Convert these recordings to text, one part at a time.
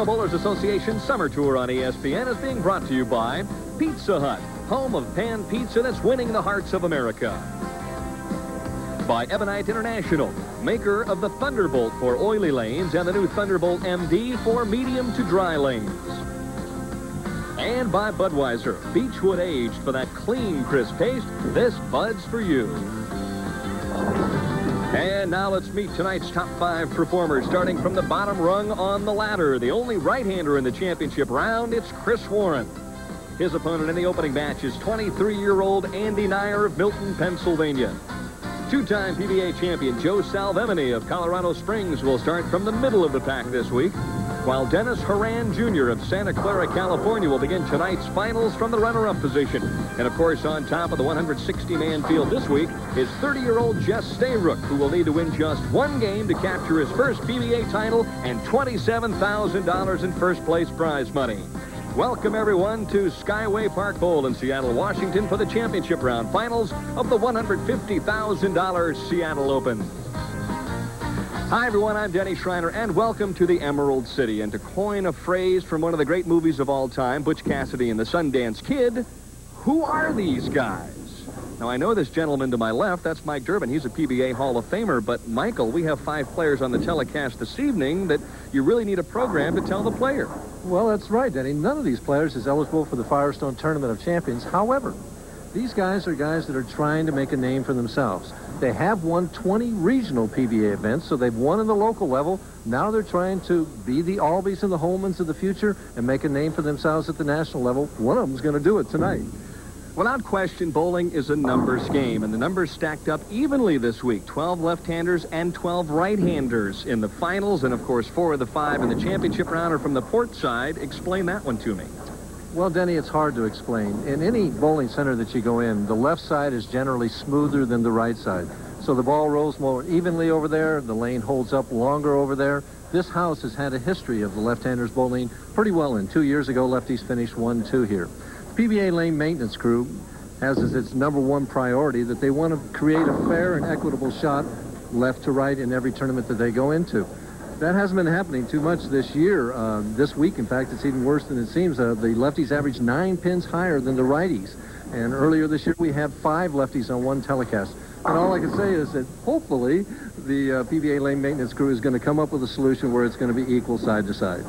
National Bowlers Association Summer Tour on ESPN is being brought to you by Pizza Hut, home of pan pizza that's winning the hearts of America. By Ebonite International, maker of the Thunderbolt for oily lanes and the new Thunderbolt MD for medium to dry lanes. And by Budweiser, Beechwood aged for that clean, crisp taste. This Bud's for you. And now let's meet tonight's top 5 performers, starting from the bottom rung on the ladder. The only right-hander in the championship round, it's Chris Warren. His opponent in the opening match is 23-year-old Andy Neuer of Milton, Pennsylvania. Two-time PBA champion Joe Salvemini of Colorado Springs will start from the middle of the pack this week, while Dennis Horan Jr. of Santa Clara, California will begin tonight's finals from the runner-up position. And of course, on top of the 160-man field this week is 30-year-old Jess Stayrook, who will need to win just one game to capture his first PBA title and $27,000 in first-place prize money. Welcome, everyone, to Skyway Park Bowl in Seattle, Washington for the championship round finals of the $150,000 Seattle Open. Hi, everyone. I'm Denny Schreiner, and welcome to the Emerald City. And to coin a phrase from one of the great movies of all time, Butch Cassidy and the Sundance Kid, who are these guys? Now, I know this gentleman to my left. That's Mike Durbin. He's a PBA Hall of Famer. But, Michael, we have 5 players on the telecast this evening that you really need a program to tell the player. Well, that's right, Denny. None of these players is eligible for the Firestone Tournament of Champions. However, these guys are guys that are trying to make a name for themselves. They have won 20 regional PBA events, so they've won in the local level. Now they're trying to be the Albies and the Holmans of the future and make a name for themselves at the national level. One of them's going to do it tonight. Without question, bowling is a numbers game, and the numbers stacked up evenly this week. 12 left-handers and 12 right-handers in the finals, and of course 4 of the 5 in the championship round are from the port side. Explain that one to me. Well, Denny, it's hard to explain. In any bowling center that you go in, the left side is generally smoother than the right side. So the ball rolls more evenly over there, the lane holds up longer over there. This house has had a history of the left-handers bowling pretty well in. 2 years ago, lefties finished 1-2 here. PBA lane maintenance crew has as its #1 priority that they want to create a fair and equitable shot left to right in every tournament that they go into. That hasn't been happening too much this year. This week, in fact, it's even worse than it seems. The lefties average 9 pins higher than the righties. And earlier this year, we had 5 lefties on one telecast. And all I can say is that hopefully the PBA lane maintenance crew is going to come up with a solution where it's going to be equal side to side.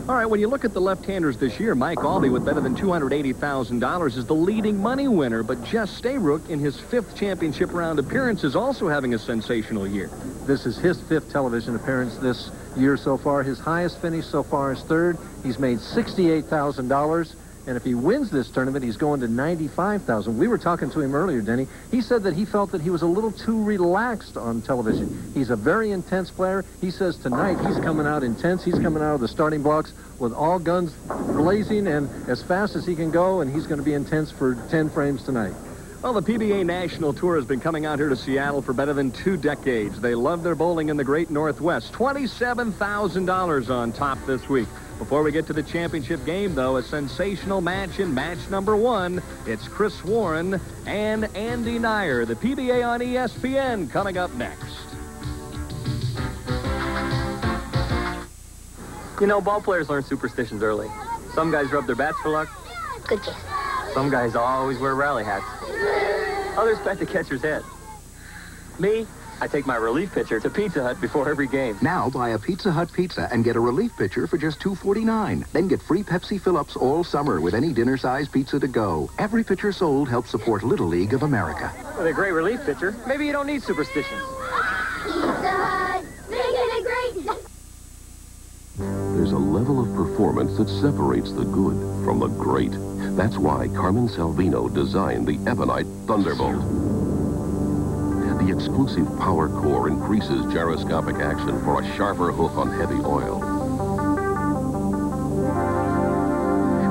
All right, when you look at the left-handers this year, Mike Albee with better than $280,000 is the leading money winner, but Jess Stayrook in his 5th championship round appearance is also having a sensational year. This is his 5th television appearance this year so far. His highest finish so far is 3rd. He's made $68,000. And if he wins this tournament, he's going to $95,000. We were talking to him earlier, Denny. He said that he felt that he was a little too relaxed on television. He's a very intense player. He says tonight he's coming out intense. He's coming out of the starting blocks with all guns blazing and as fast as he can go, and he's going to be intense for 10 frames tonight. Well, the PBA National Tour has been coming out here to Seattle for better than 2 decades. They love their bowling in the Great Northwest. $27,000 on top this week. Before we get to the championship game, though, a sensational match in match #1. It's Chris Warren and Andy Neuer. The PBA on ESPN coming up next. You know, ball players learn superstitions early. Some guys rub their bats for luck. Good guess. Some guys always wear rally hats. Others bet the catcher's head. Me, I take my relief pitcher to Pizza Hut before every game. Now buy a Pizza Hut pizza and get a relief pitcher for just $2.49. Then get free Pepsi fill-ups all summer with any dinner-size pizza to go. Every pitcher sold helps support Little League of America. With a great relief pitcher, maybe you don't need superstitions. Pizza Hut, making it great. There's a level of performance that separates the good from the great. That's why Carmen Salvino designed the Ebonite Thunderbolt. The exclusive power core increases gyroscopic action for a sharper hook on heavy oil.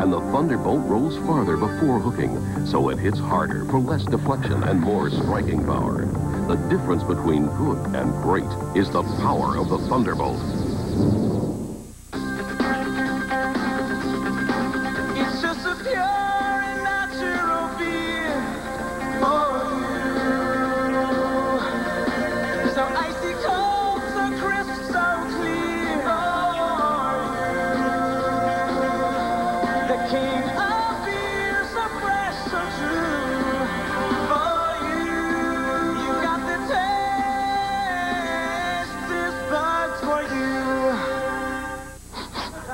And the Thunderbolt rolls farther before hooking, so it hits harder for less deflection and more striking power. The difference between good and great is the power of the Thunderbolt. It's just a pure and natural beer for you. So icy cold, so crisp, so clear for you. King of beer, so fresh, so true. For you, you got the taste. This bug's for you.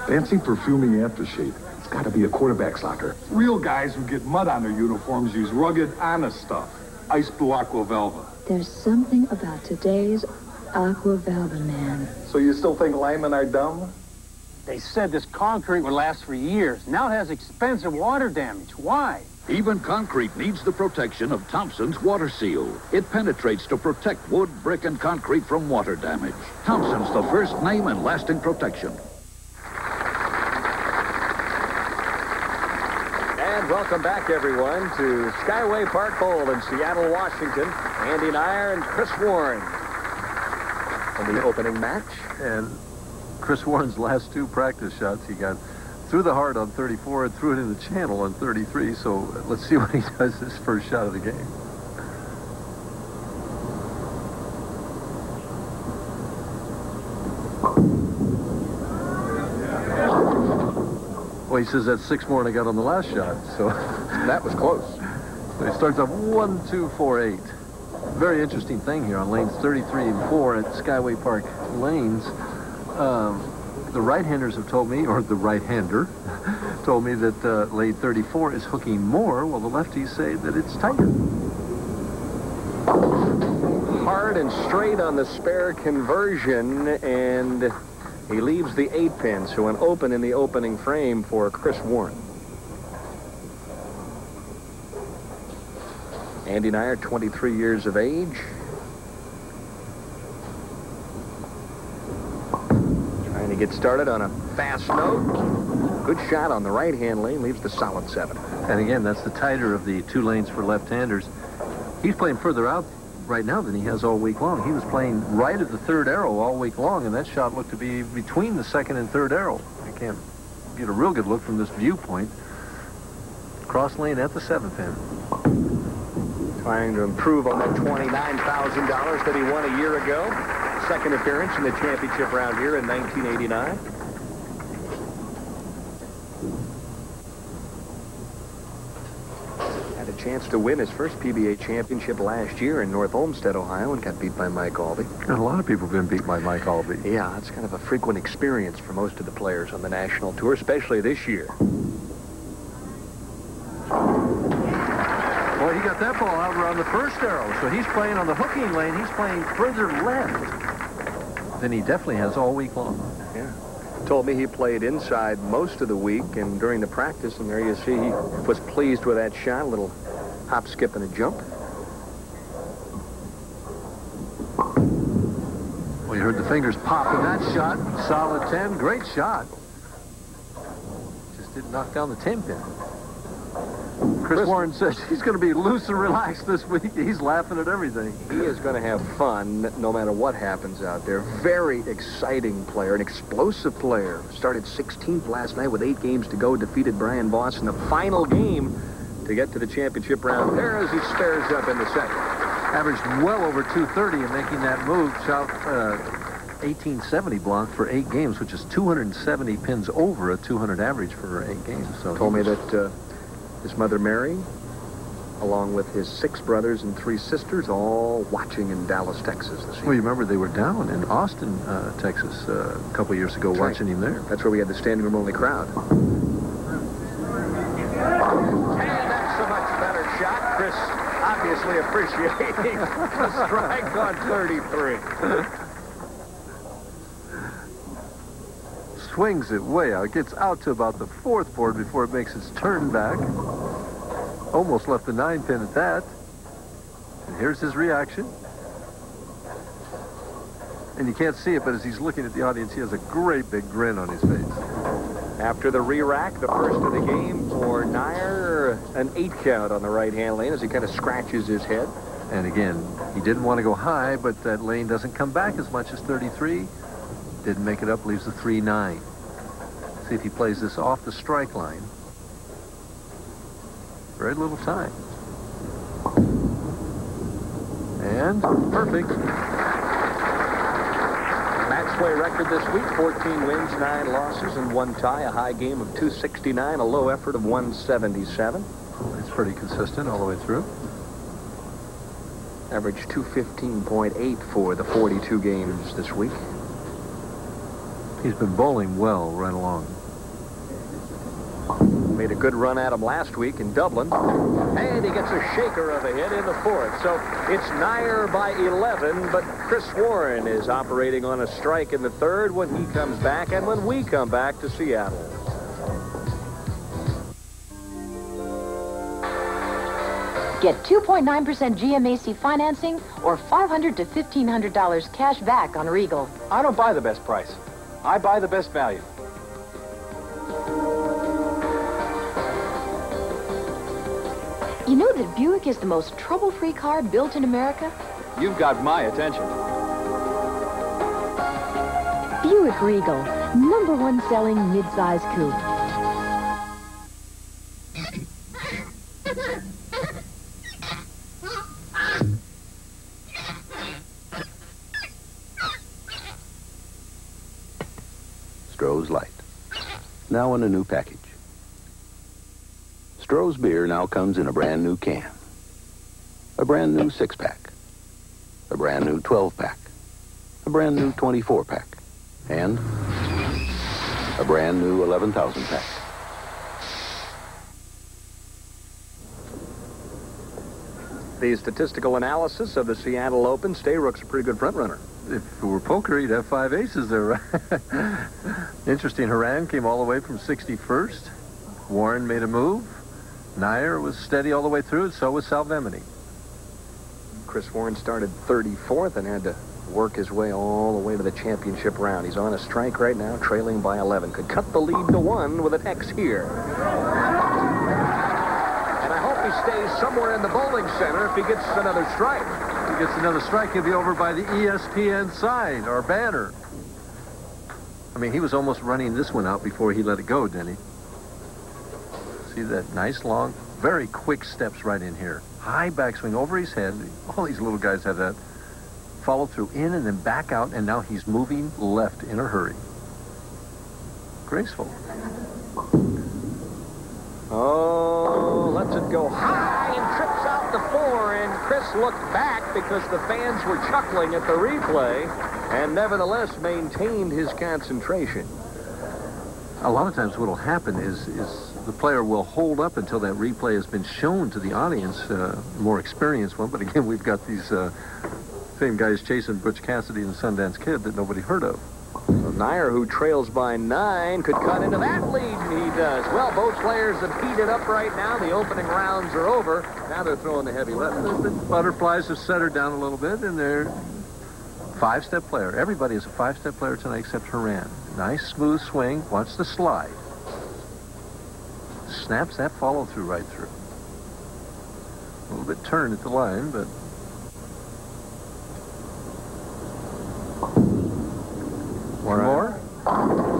Fancy perfuming aftershave. It's got to be a quarterback's locker. Real guys who get mud on their uniforms use rugged, honest stuff. Ice Blue Aqua Velva. There's something about today's Aqua Velva, man. So you still think linemen are dumb? They said this concrete would last for years. Now it has expensive water damage. Why? Even concrete needs the protection of Thompson's Water Seal. It penetrates to protect wood, brick, and concrete from water damage. Thompson's the first name in lasting protection. And welcome back, everyone, to Skyway Park Bowl in Seattle, Washington. Andy Neuer and Chris Warren in the opening match. And Chris Warren's last 2 practice shots, he got through the heart on 34 and threw it in the channel on 33. So let's see what he does this first shot of the game. Well, he says that's 6 more than I got on the last shot. So that was close. So he starts off 1, 2, 4, 8. Very interesting thing here on lanes 33 and 4 at Skyway Park lanes. The right-handers have told me, or the right-hander told me that lane 34 is hooking more, while the lefties say that it's tighter. Hard and straight on the spare conversion, and he leaves the 8-pin, so an open in the opening frame for Chris Warren. Andy Neuer, 23 years of age. Trying to get started on a fast note. Good shot on the right-hand lane, leaves the solid 7. And again, that's the tighter of the 2 lanes for left-handers. He's playing further out right now than he has all week long. He was playing right at the 3rd arrow all week long, and that shot looked to be between the 2nd and 3rd arrow. You can't get a real good look from this viewpoint. Cross lane at the 7th pin. Trying to improve on that $29,000 that he won a year ago. Second appearance in the championship round here in 1989. Had a chance to win his first PBA championship last year in North Olmsted, Ohio, and got beat by Mike Albee. And a lot of people have been beat by Mike Albee. Yeah, it's kind of a frequent experience for most of the players on the national tour, especially this year. Well, he got that ball out around the 1st arrow, so he's playing on the hooking lane. He's playing further left than he definitely has all week long. Yeah. Told me he played inside most of the week and during the practice, and there you see he was pleased with that shot. A little hop, skip, and a jump. Well, you heard the fingers pop in that shot. Solid 10. Great shot. Just didn't knock down the 10-pin. Chris Warren says he's going to be loose and relaxed this week. He's laughing at everything. He is going to have fun no matter what happens out there. Very exciting player, an explosive player. Started 16th last night with 8 games to go. Defeated Brian Voss in the final game to get to the championship round there as he spares up in the 2nd. Averaged well over 230 in making that move. Shot 1870 block for 8 games, which is 270 pins over a 200 average for 8 games. So told me that his mother Mary, along with his 6 brothers and 3 sisters, all watching in Dallas, Texas this year. Well, you remember they were down in Austin, Texas a couple years ago. That's watching him there. That's where we had the standing room only crowd. And that's a much better shot. Chris obviously appreciating the strike on 33. Swings it way out. Gets out to about the 4th board before it makes its turn back. Almost left the 9-pin at that. And here's his reaction. And you can't see it, but as he's looking at the audience, he has a great big grin on his face. After the re-rack, the first of the game for Neuer, an 8 count on the right-hand lane as he kind of scratches his head. And again, he didn't want to go high, but that lane doesn't come back as much as 33. Didn't make it up, leaves the 3-9. See if he plays this off the strike line. Very little time. And perfect. Match Skyway record this week, 14 wins, 9 losses, and 1 tie. A high game of 269, a low effort of 177. It's pretty consistent all the way through. Average 215.8 for the 42 games this week. He's been bowling well right along. Made a good run at him last week in Dublin. And he gets a shaker of a hit in the 4th. So it's Neuer by 11, but Chris Warren is operating on a strike in the 3rd when he comes back and when we come back to Seattle. Get 2.9% GMAC financing or $500 to $1,500 cash back on Regal. I don't buy the best price. I buy the best value. You know that Buick is the most trouble-free car built in America? You've got my attention. Buick Regal, #1 selling midsize coupe. Stroh's Light. Now in a new package. Stroh's beer now comes in a brand new can. A brand new 6-pack. A brand new 12-pack. A brand new 24-pack. And a brand new 11,000-pack. The statistical analysis of the Seattle Open, Stayrook's a pretty good front runner. If it were poker, he'd have 5 aces there, right? Interesting, Horan came all the way from 61st. Warren made a move. Neuer was steady all the way through, and so was Salvemini. Chris Warren started 34th and had to work his way all the way to the championship round. He's on a strike right now, trailing by 11. Could cut the lead to 1 with an X here. And I hope he stays somewhere in the bowling center if he gets another strike. If he gets another strike, he'll be over by the ESPN sign or banner. I mean, he was almost running this one out before he let it go, didn't he? See that nice, long, very quick steps right in here. High backswing over his head. All these little guys have that. Follow through in and then back out, and now he's moving left in a hurry. Graceful. Oh, lets it go high and trips out the 4, and Chris looked back because the fans were chuckling at the replay and nevertheless maintained his concentration. A lot of times what will happen is the player will hold up until that replay has been shown to the audience, more experienced one. But again, we've got these same guys chasing Butch Cassidy and the Sundance Kid that nobody heard of. So Neuer, who trails by 9, could cut into that lead, and he does. Well, both players have heated up right now. The opening rounds are over. Now they're throwing the heavy left. The butterflies have set her down a little bit, and they're 5-step player. Everybody is a 5-step player tonight except Horan. Nice, smooth swing. Watch the slide. Snaps that follow-through right through. A little bit turned at the line, but... One more.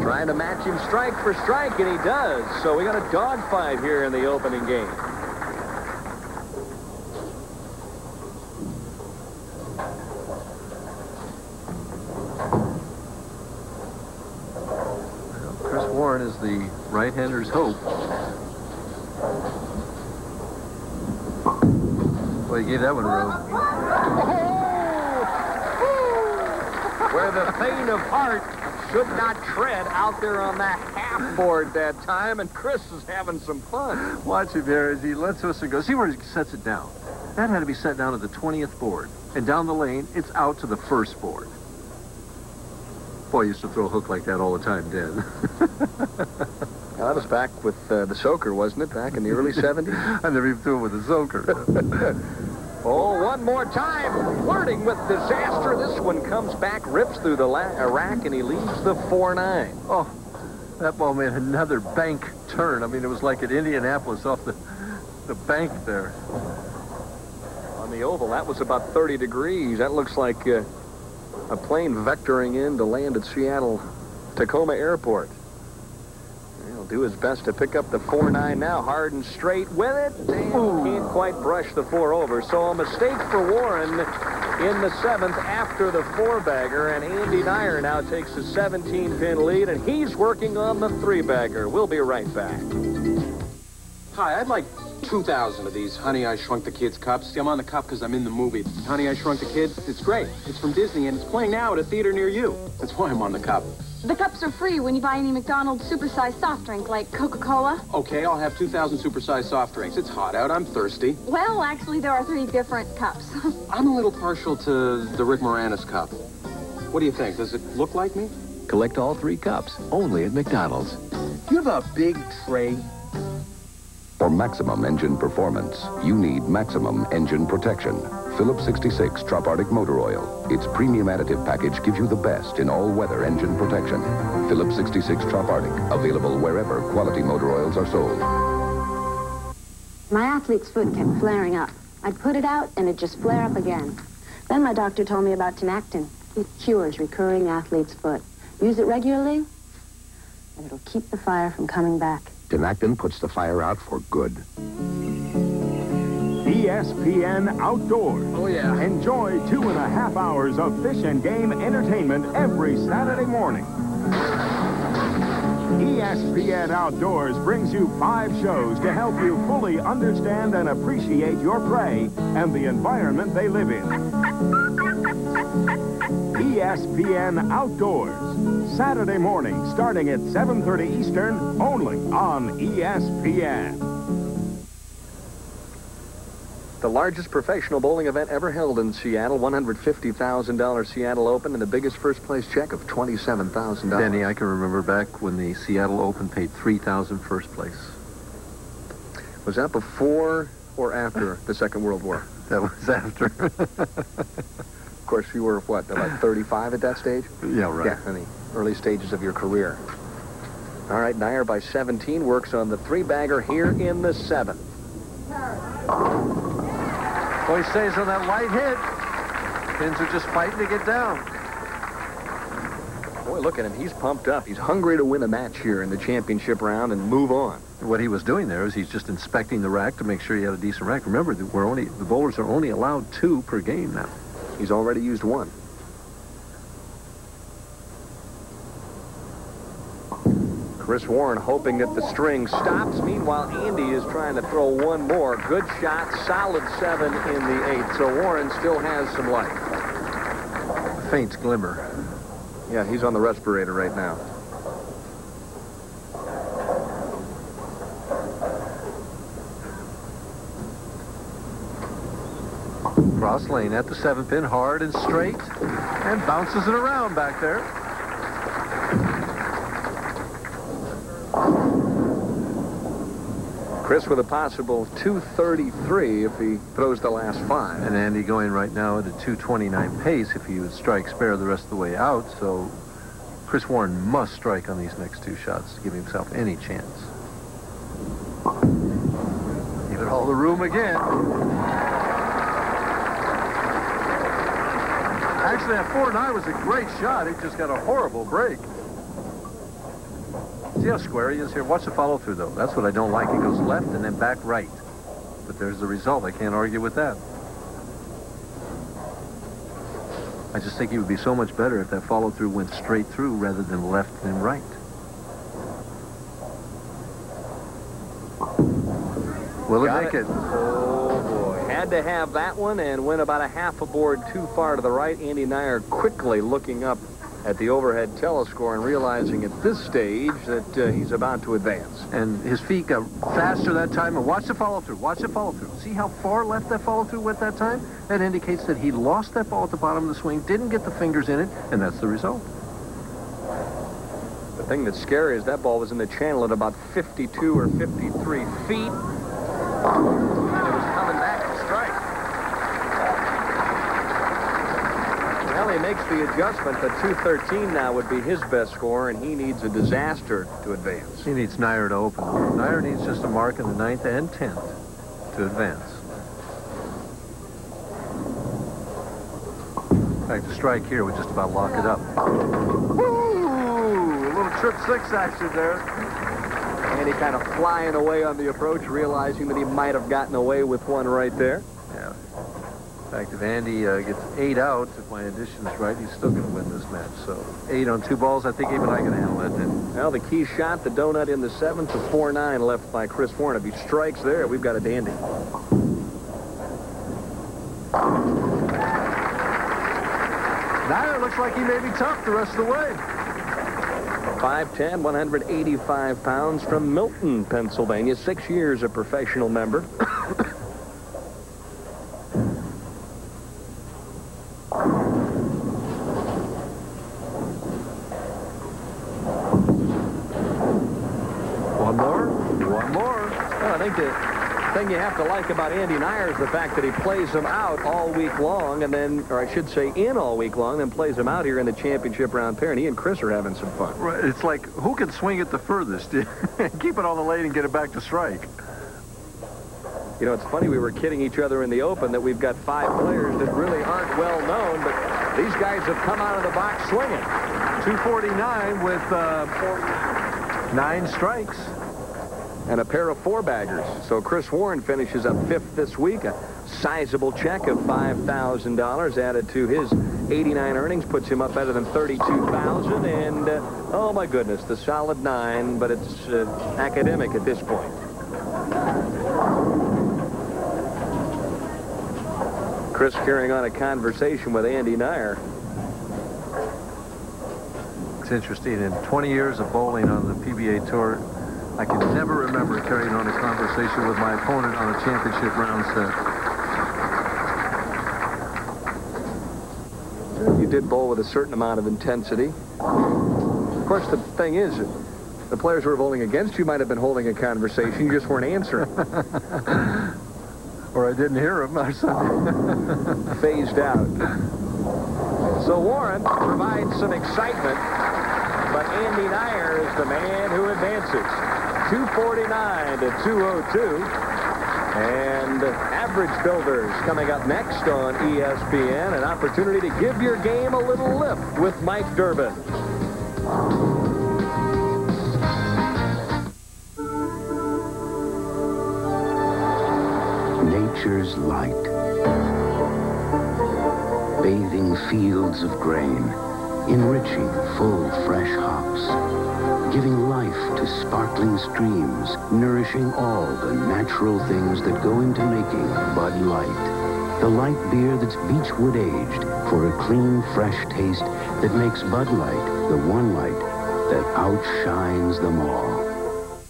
Trying to match him strike for strike, and he does. So we got a dogfight here in the opening game. Chris Warren is the right-hander's hope. Well, he gave that one room. Where the faint of heart should not tread out there on that half board that time, and Chris is having some fun. Watch him here as he lets us and go. See where he sets it down. That had to be set down at the 20th board. And down the lane, it's out to the 1st board. Boy, I used to throw a hook like that all the time, Dan. Well, that was back with the soaker, wasn't it? Back in the early 70s? I never even threw it with a soaker. Oh, one more time. Flirting with disaster. This one comes back, rips through the rack, and he leaves the 4-9. Oh, that ball made another bank turn. I mean, it was like at Indianapolis off the bank there. On the oval, that was about 30 degrees. That looks like a plane vectoring in to land at Seattle Tacoma Airport. He'll do his best to pick up the 4-9 now, hard and straight with it, and can't quite brush the 4 over. So a mistake for Warren in the 7th after the 4-bagger, and Andy Neuer now takes a 17-pin lead, and he's working on the 3-bagger. We'll be right back. Hi, I'd like 2,000 of these Honey, I Shrunk the Kids cups. See, I'm on the cup because I'm in the movie. Honey, I Shrunk the Kids. It's great. It's from Disney, and it's playing now at a theater near you. That's why I'm on the cup. The cups are free when you buy any McDonald's supersized soft drink, like Coca-Cola. Okay, I'll have 2,000 supersized soft drinks. It's hot out. I'm thirsty. Well, actually, there are 3 different cups. I'm a little partial to the Rick Moranis cup. What do you think? Does it look like me? Collect all 3 cups, only at McDonald's. Do you have a big tray? For maximum engine performance, you need maximum engine protection. Phillips 66 Trop Arctic Motor Oil. Its premium additive package gives you the best in all-weather engine protection. Phillips 66 Trop Arctic, available wherever quality motor oils are sold. My athlete's foot kept flaring up. I'd put it out, and it'd just flare up again. Then my doctor told me about Tinactin. It cures recurring athlete's foot. Use it regularly, and it'll keep the fire from coming back. Tinactin puts the fire out for good. ESPN Outdoors. Oh, yeah. Enjoy 2.5 hours of fish and game entertainment every Saturday morning. ESPN Outdoors brings you 5 shows to help you fully understand and appreciate your prey and the environment they live in. ESPN Outdoors. Saturday morning, starting at 7:30 Eastern, only on ESPN. The largest professional bowling event ever held in Seattle, $150,000 Seattle Open, and the biggest first-place check of $27,000. Danny, I can remember back when the Seattle Open paid $3,000 first place. Was that before or after the Second World War? That was after. Of course, you were, what, about 35 at that stage? Yeah, right. Yeah, in the early stages of your career. All right, Neuer by 17 works on the 3-bagger here in the 7th. Well, he stays on that light hit. Pins are just fighting to get down. Boy, look at him. He's pumped up. He's hungry to win a match here in the championship round and move on. What he was doing there is he's just inspecting the rack to make sure he had a decent rack. Remember, the bowlers are only allowed 2 per game now. He's already used 1. Chris Warren hoping that the string stops. Meanwhile, Andy is trying to throw 1 more. Good shot, solid 7 in the 8th. So Warren still has some life. Faint glimmer. Yeah, he's on the respirator right now. Cross lane at the 7-pin, hard and straight, and bounces it around back there. Chris with a possible 233 if he throws the last 5. And Andy going right now at a 229 pace if he would strike spare the rest of the way out. So Chris Warren must strike on these next 2 shots to give himself any chance. Give it all the room again. Actually, that 4-9 was a great shot. He just got a horrible break. See how square he is here? Watch the follow-through, though. That's what I don't like. He goes left and then back right. But there's the result. I can't argue with that. I just think he would be so much better if that follow-through went straight through rather than left and right. Will it make it? Oh, boy. Had to have that one and went about a half a board too far to the right. Andy Neuer quickly looking up at the overhead telescore and realizing at this stage that he's about to advance. And his feet got faster that time. And watch the follow-through. Watch the follow-through. See how far left that follow-through went that time? That indicates that he lost that ball at the bottom of the swing, didn't get the fingers in it, and that's the result. The thing that's scary is that ball was in the channel at about 52 or 53 feet. And it was coming back to strike. Well, he makes the adjustment, but 213 now would be his best score, and he needs a disaster to advance. He needs Neuer to open. Neuer needs just a mark in the 9th and 10th to advance. In fact, a strike here would just about lock it up. Woo! A little trip 6 action there. And he kind of flying away on the approach, realizing that he might have gotten away with one right there. Yeah. In fact, if Andy gets 8 out, if my addition's right, he's still going to win this match. So 8 on 2 balls, I think even I can handle that. Well, the key shot, the donut in the 7th, a 4-9 left by Chris Warren. If he strikes there, we've got a dandy. Neuer looks like he may be tough the rest of the way. 5'10", 185 pounds from Milton, Pennsylvania. 6 years a professional member. One more. Well, I think the thing you have to like about Andy Neuer is the fact that he plays them out all week long, and then, or I should say in all week long, then plays them out here in the championship round pair, and he and Chris are having some fun. Right. It's like, who can swing it the furthest? Keep it on the lane and get it back to strike. You know, it's funny, we were kidding each other in the Open that we've got 5 players that really aren't well known, but these guys have come out of the box swinging. 249 with 9 strikes. And a pair of 4-baggers. So Chris Warren finishes up 5th this week. A sizable check of $5,000 added to his 89 earnings puts him up better than $32,000. And, oh my goodness, the solid 9, but it's academic at this point. Chris carrying on a conversation with Andy Neuer. It's interesting. In 20 years of bowling on the PBA Tour, I can never remember carrying on a conversation with my opponent on a championship round set. You did bowl with a certain amount of intensity. Of course, the thing is, the players who were bowling against you might have been holding a conversation. You just weren't answering. Or I didn't hear him or something. Phased out. So Warren provides some excitement, but Andy Neuer is the man who advances. 249 to 202. And Average Builders coming up next on ESPN. An opportunity to give your game a little lift with Mike Durbin. Nature's light. Bathing fields of grain. Enriching full, fresh hops. Giving life to sparkling streams, nourishing all the natural things that go into making Bud Light. The light beer that's beechwood aged for a clean, fresh taste that makes Bud Light the one light that outshines them all.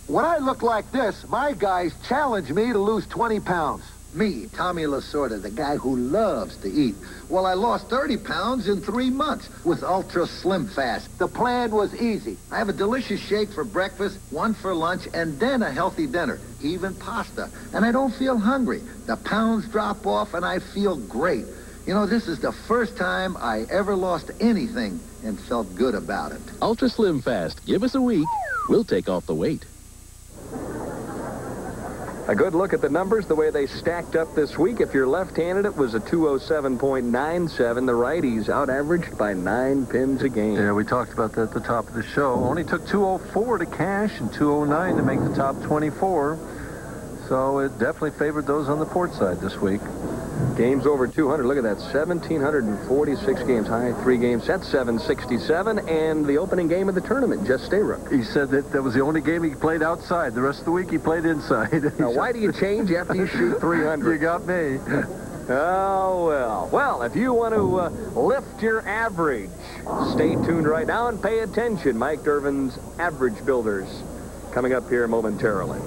When I look like this, my guys challenge me to lose 20 pounds. Me, Tommy Lasorda, the guy who loves to eat. Well, I lost 30 pounds in 3 months with Ultra Slim Fast. The plan was easy. I have a delicious shake for breakfast, one for lunch, and then a healthy dinner, even pasta. And I don't feel hungry. The pounds drop off, and I feel great. You know, this is the first time I ever lost anything and felt good about it. Ultra Slim Fast. Give us a week. We'll take off the weight. A good look at the numbers, the way they stacked up this week. If you're left-handed, it was a 207.97. The righties out-averaged by 9 pins a game. Yeah, we talked about that at the top of the show. Only took 204 to cash and 209 to make the top 24. So it definitely favored those on the port side this week. Games over 200. Look at that. 1,746 games high. 3-game set, 767. And the opening game of the tournament, Jess Stayrook. He said that was the only game he played outside. The rest of the week he played inside. Now, why do you change after you shoot 300? You got me. Oh, well. Well, if you want to lift your average, stay tuned right now and pay attention. Mike Durbin's Average Builders coming up here momentarily.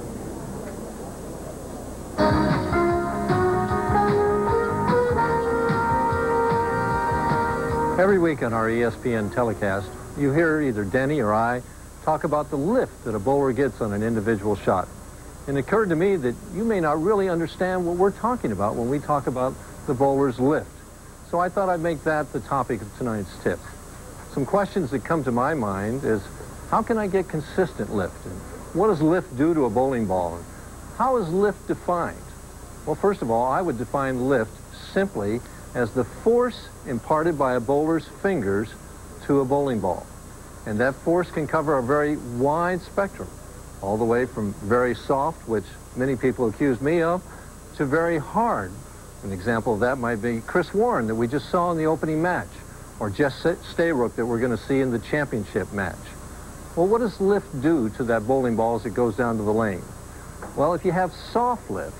Every week on our ESPN telecast, you hear either Denny or I talk about the lift that a bowler gets on an individual shot. And it occurred to me that you may not really understand what we're talking about when we talk about the bowler's lift. So I thought I'd make that the topic of tonight's tip. Some questions that come to my mind is, how can I get consistent lift? And what does lift do to a bowling ball? And how is lift defined? Well, first of all, I would define lift simply as the force imparted by a bowler's fingers to a bowling ball. And that force can cover a very wide spectrum, all the way from very soft, which many people accuse me of, to very hard, An example of that might be Chris Warren that we just saw in the opening match, or Jess Stayrook that we're going to see in the championship match. Well, what does lift do to that bowling ball as it goes down to the lane? Well, if you have soft lift,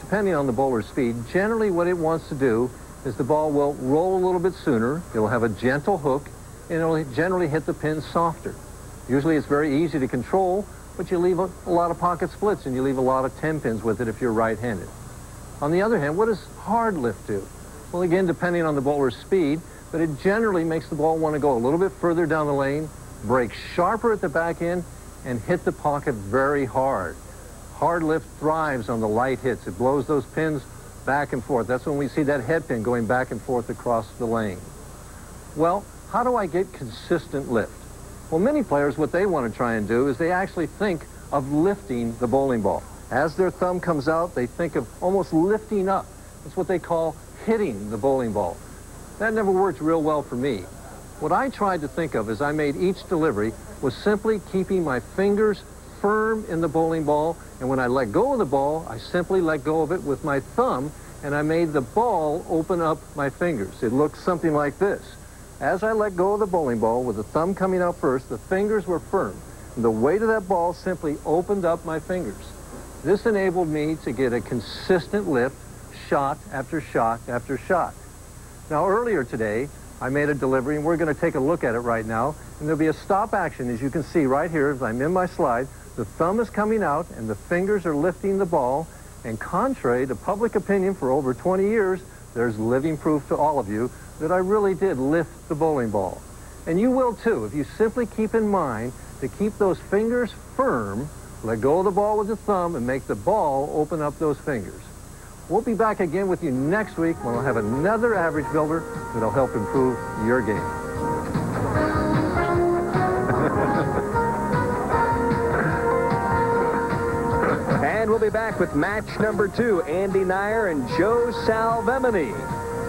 depending on the bowler's speed, generally what it wants to do is the ball will roll a little bit sooner, it'll have a gentle hook, and it'll generally hit the pin softer. Usually it's very easy to control, but you leave a lot of pocket splits and you leave a lot of 10 pins with it if you're right-handed. On the other hand, what does hard lift do? Well, again, depending on the bowler's speed, but it generally makes the ball want to go a little bit further down the lane, break sharper at the back end, and hit the pocket very hard. Hard lift thrives on the light hits. It blows those pins back and forth. That's when we see that head pin going back and forth across the lane. Well, how do I get consistent lift? Well, many players, what they want to try and do is they actually think of lifting the bowling ball. As their thumb comes out, they think of almost lifting up. It's what they call hitting the bowling ball. That never worked real well for me. What I tried to think of as I made each delivery was simply keeping my fingers firm in the bowling ball, and when I let go of the ball, I simply let go of it with my thumb, and I made the ball open up my fingers. It looks something like this. As I let go of the bowling ball with the thumb coming out first, the fingers were firm, and the weight of that ball simply opened up my fingers. This enabled me to get a consistent lift, shot after shot after shot. Now, earlier today, I made a delivery, and we're going to take a look at it right now, and there'll be a stop action, as you can see right here as I'm in my slide. The thumb is coming out, and the fingers are lifting the ball, and contrary to public opinion for over 20 years, there's living proof to all of you that I really did lift the bowling ball. And you will too, if you simply keep in mind to keep those fingers firm, let go of the ball with the thumb, and make the ball open up those fingers. We'll be back again with you next week when we'll have another average builder that'll help improve your game. And we'll be back with match number 2, Andy Neuer and Joe Salvemini,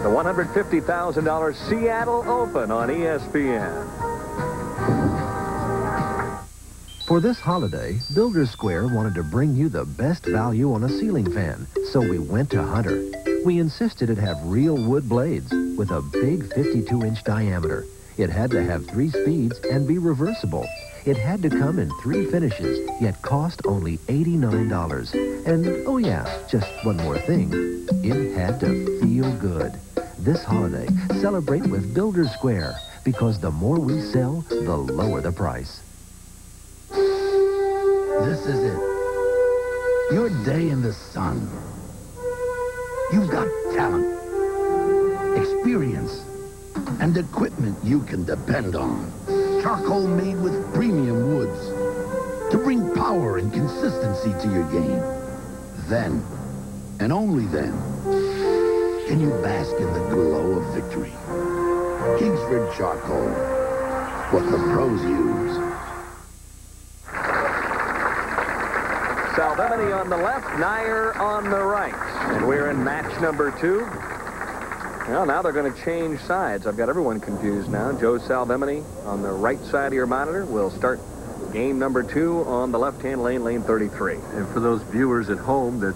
the $150,000 Seattle Open on ESPN. For this holiday, Builders Square wanted to bring you the best value on a ceiling fan, so we went to Hunter. We insisted it have real wood blades with a big 52-inch diameter. It had to have 3 speeds and be reversible. It had to come in 3 finishes, yet cost only $89. And, oh yeah, just one more thing. It had to feel good. This holiday, celebrate with Builders Square, because the more we sell, the lower the price. This is it. Your day in the sun. You've got talent, experience, and equipment you can depend on. Charcoal made with premium woods to bring power and consistency to your game. Then, and only then, can you bask in the glow of victory. Kingsford Charcoal, what the pros use. Salvemini on the left, Neuer on the right. And we're in match number 2. Well, now they're going to change sides. I've got everyone confused now. Joe Salvemini on the right side of your monitor will start game number 2 on the left-hand lane, lane 33. And for those viewers at home that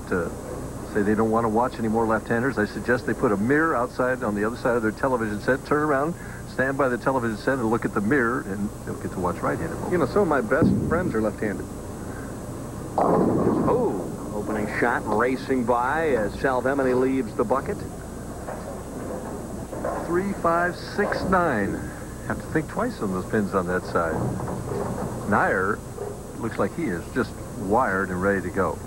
say they don't want to watch any more left-handers, I suggest they put a mirror outside on the other side of their television set, turn around, stand by the television set and look at the mirror, and they'll get to watch right-handed. You know, some of my best friends are left-handed. Oh, opening shot racing by as Salvemini leaves the bucket. 3, 5, 6, 9. Have to think twice on those pins on that side. Neuer looks like he is just wired and ready to go.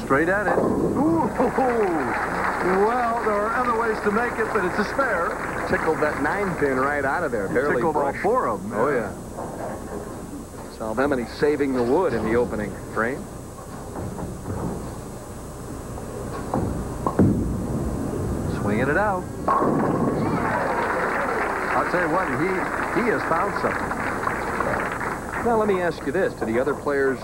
Straight at it. Ooh, well, there are other ways to make it, but it's a spare. Tickled that 9 pin right out of there. Barely tickled brushed. all 4 of them. Oh, yeah. Salvemini saving the wood in the opening frame. Swinging it out. I'll tell you what, he has found something. Now, let me ask you this. Do the other players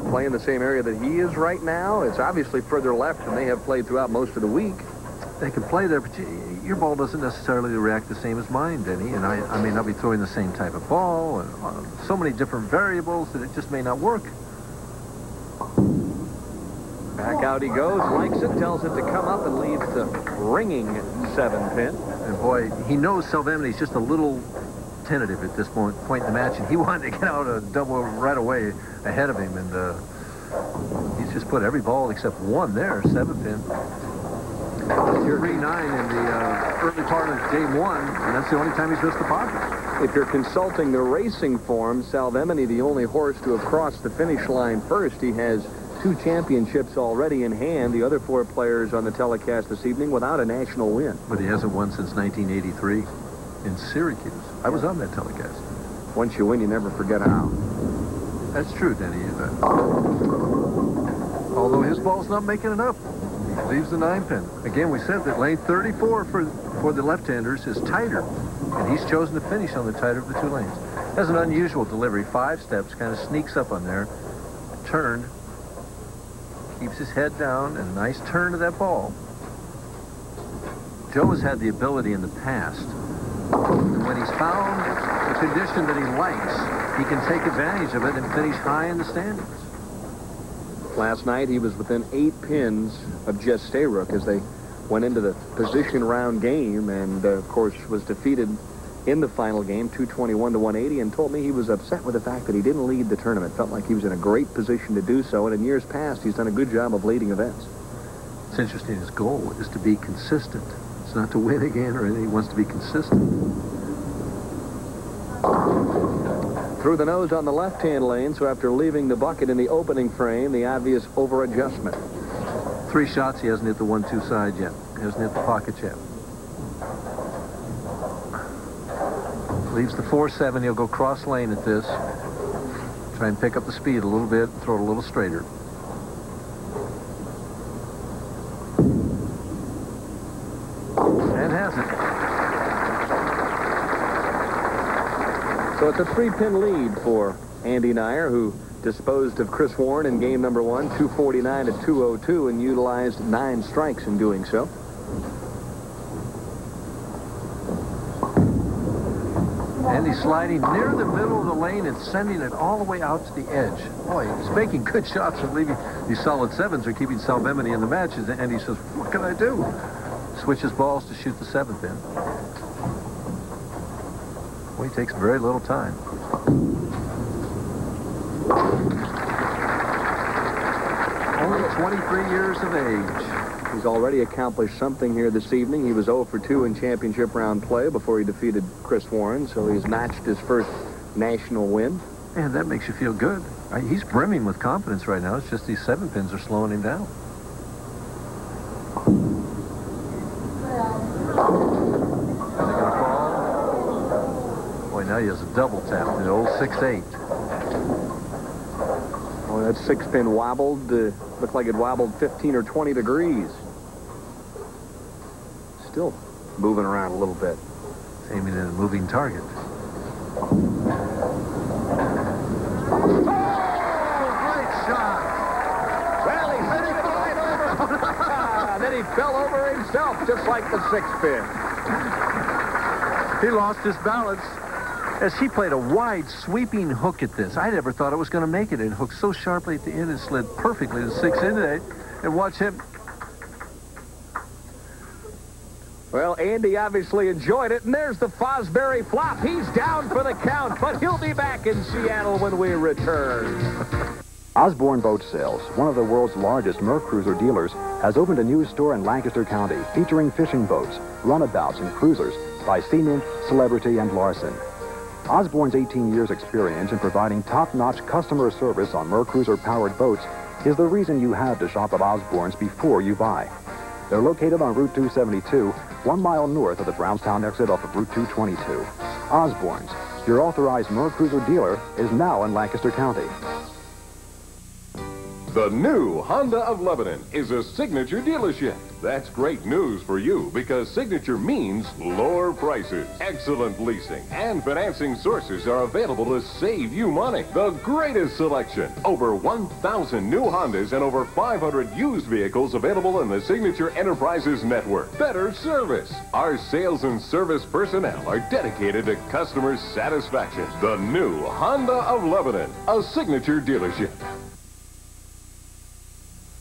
play in the same area that he is right now? It's obviously further left than they have played throughout most of the week. they can play there, but your ball doesn't necessarily react the same as mine, Denny. And I may not be throwing the same type of ball, and so many different variables that it just may not work. Back out he goes, likes it, tells it to come up, and leaves the ringing 7-pin. And boy, he knows Salvemini's just a little tentative at this point in the match, and he wanted to get out a double right away ahead of him, and he's just put every ball except one there, 7-pin. 3-9 in the early part of game 1, and that's the only time he's missed the pocket. If you're consulting the racing form, Salvemini, the only horse to have crossed the finish line first. He has 2 championships already in hand. The other 4 players on the telecast this evening without a national win. But he hasn't won since 1983 in Syracuse. I was on that telecast. Once you win, you never forget how. That's true, Denny. Although his ball's not making it up. He leaves the 9-pin. Again, we said that lane 34 for the left-handers is tighter, and he's chosen to finish on the tighter of the 2 lanes. Has an unusual delivery. 5 steps, kind of sneaks up on there. Turned. Keeps his head down, and a nice turn to that ball. Joe has had the ability in the past. When he's found a condition that he likes, he can take advantage of it and finish high in the standings. Last night, he was within 8 pins of Jess Stayrook as they went into the position round game, and, of course, was defeated in the final game, 221 to 180, and told me he was upset with the fact that he didn't lead the tournament. Felt like he was in a great position to do so, and in years past, he's done a good job of leading events. It's interesting. His goal is to be consistent. It's not to win again or anything. He wants to be consistent. Through the nose on the left-hand lane, so after leaving the bucket in the opening frame, the obvious over-adjustment. 3 shots, he hasn't hit the 1-2 side yet. He hasn't hit the pocket yet. Leaves the 4-7. He'll go cross lane at this. Try and pick up the speed a little bit, throw it a little straighter. And has it. So it's a 3-pin lead for Andy Neuer, who disposed of Chris Warren in game number 1, 249 to 202, and utilized 9 strikes in doing so. Andy sliding near the middle of the lane and sending it all the way out to the edge. Boy, he's making good shots and leaving these solid 7s are keeping Salvemini in the matches. And he says, what can I do? Switches balls to shoot the 7th in. Well, he takes very little time. Only 23 years of age. He's already accomplished something here this evening. He was 0 for 2 in championship round play before he defeated Chris Warren, so he's matched his first national win. And that makes you feel good. He's brimming with confidence right now. It's just these 7-pins are slowing him down. Boy, now he has a double tap, the old 6-8. Oh, that 6-pin wobbled. Looked like it wobbled 15 or 20 degrees. Still moving around a little bit. Aiming at a moving target. Oh, great shot. Well, he hit it right over. Then he fell over himself, just like the 6-pin. He lost his balance as he played a wide, sweeping hook at this. I never thought it was going to make it. It hooked so sharply at the end and slid perfectly to 6 into 8. And watch him. Well, Andy obviously enjoyed it, and there's the Fosbury flop. He's down for the count, but he'll be back in Seattle when we return. Osborne Boat Sales, one of the world's largest Mercruiser dealers, has opened a new store in Lancaster County featuring fishing boats, runabouts, and cruisers by Seaman, Celebrity, and Larson. Osborne's 18 years experience in providing top-notch customer service on Mercruiser-powered boats is the reason you have to shop at Osborne's before you buy. They're located on Route 272, 1 mile north of the Brownstown exit off of Route 222. Osborne's, your authorized Mercruiser dealer, is now in Lancaster County. The new Honda of Lebanon is a Signature dealership. That's great news for you because Signature means lower prices, excellent leasing, and financing sources are available to save you money. The greatest selection. Over 1,000 new Hondas and over 500 used vehicles available in the Signature Enterprises network. Better service. Our sales and service personnel are dedicated to customer satisfaction. The new Honda of Lebanon, a Signature dealership.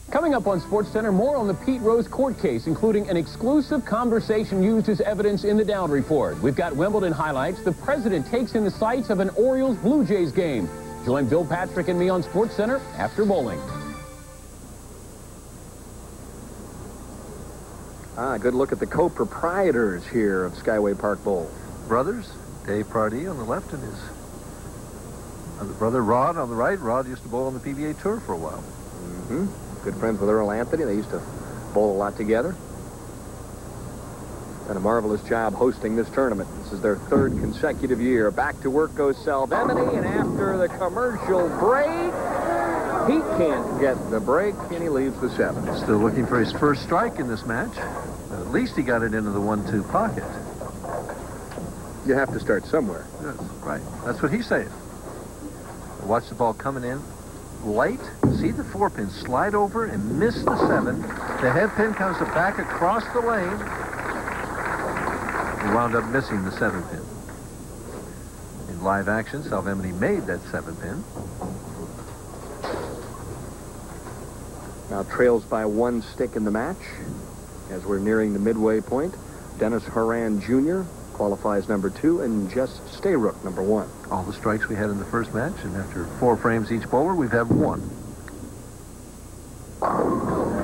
Coming up on SportsCenter, more on the Pete Rose court case, including an exclusive conversation used as evidence in the Dowd report. We've got Wimbledon highlights. The president takes in the sights of an Orioles-Blue Jays game. Join Bill Patrick and me on SportsCenter after bowling. Good look at the co-proprietors here of Skyway Park Bowl. Brothers, Dave Pardee on the left and his other brother Rod on the right. Rod used to bowl on the PBA Tour for a while. Mm-hmm. Good friends with Earl Anthony. They used to bowl a lot together. Done a marvelous job hosting this tournament. This is their third consecutive year. Back to work goes Salvemini, and after the commercial break, he can't get the break, and he leaves the seventh. Still looking for his first strike in this match. At least he got it into the 1-2 pocket. You have to start somewhere. Yes, right. That's what he's saying. Watch the ball coming in late. See the 4-pin slide over and miss the 7. The head pin comes back across the lane. He wound up missing the 7-pin. In live action, Salvemini made that 7-pin. Now trails by 1 stick in the match. As we're nearing the midway point, Dennis Horan Jr. qualifies number 2, and Jess Stayrook number 1. All the strikes we had in the first match, and after 4 frames each bowler, we've had 1.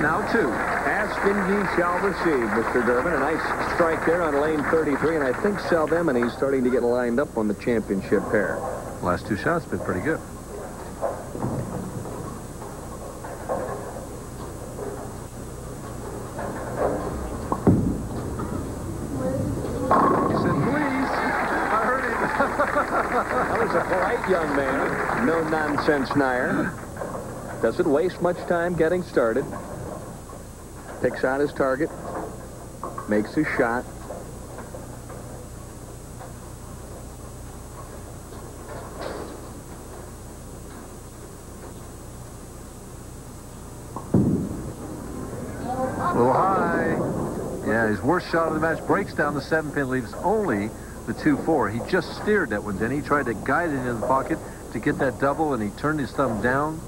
Now 2. Ask and ye shall receive, Mr. Durbin. A nice strike there on lane 33, and I think Salvemini's starting to get lined up on the championship pair. Last 2 shots been pretty good. That was a polite young man. No-nonsense Neuer. Doesn't waste much time getting started. Picks out his target. Makes his shot. A little high. Yeah, his worst shot of the match breaks down the 7-pin, leaves only the 2-4. He just steered that one. Then he tried to guide it into the pocket to get that double, and he turned his thumb down,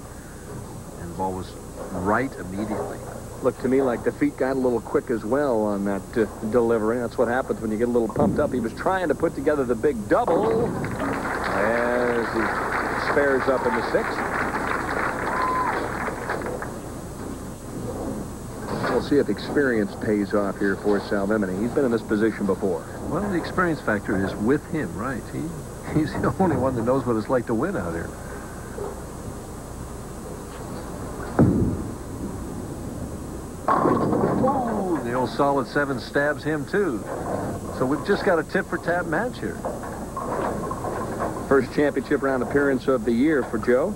and the ball was right immediately. Looked to me like the feet got a little quick as well on that delivery. That's what happens when you get a little pumped up. He was trying to put together the big double as he spares up in the 6th. We'll see if experience pays off here for Salvemini. He's been in this position before. Well, the experience factor is with him, right? He's the only one that knows what it's like to win out here. Oh, the old solid 7 stabs him, too. So we've just got a tit-for-tat match here. First championship round appearance of the year for Joe.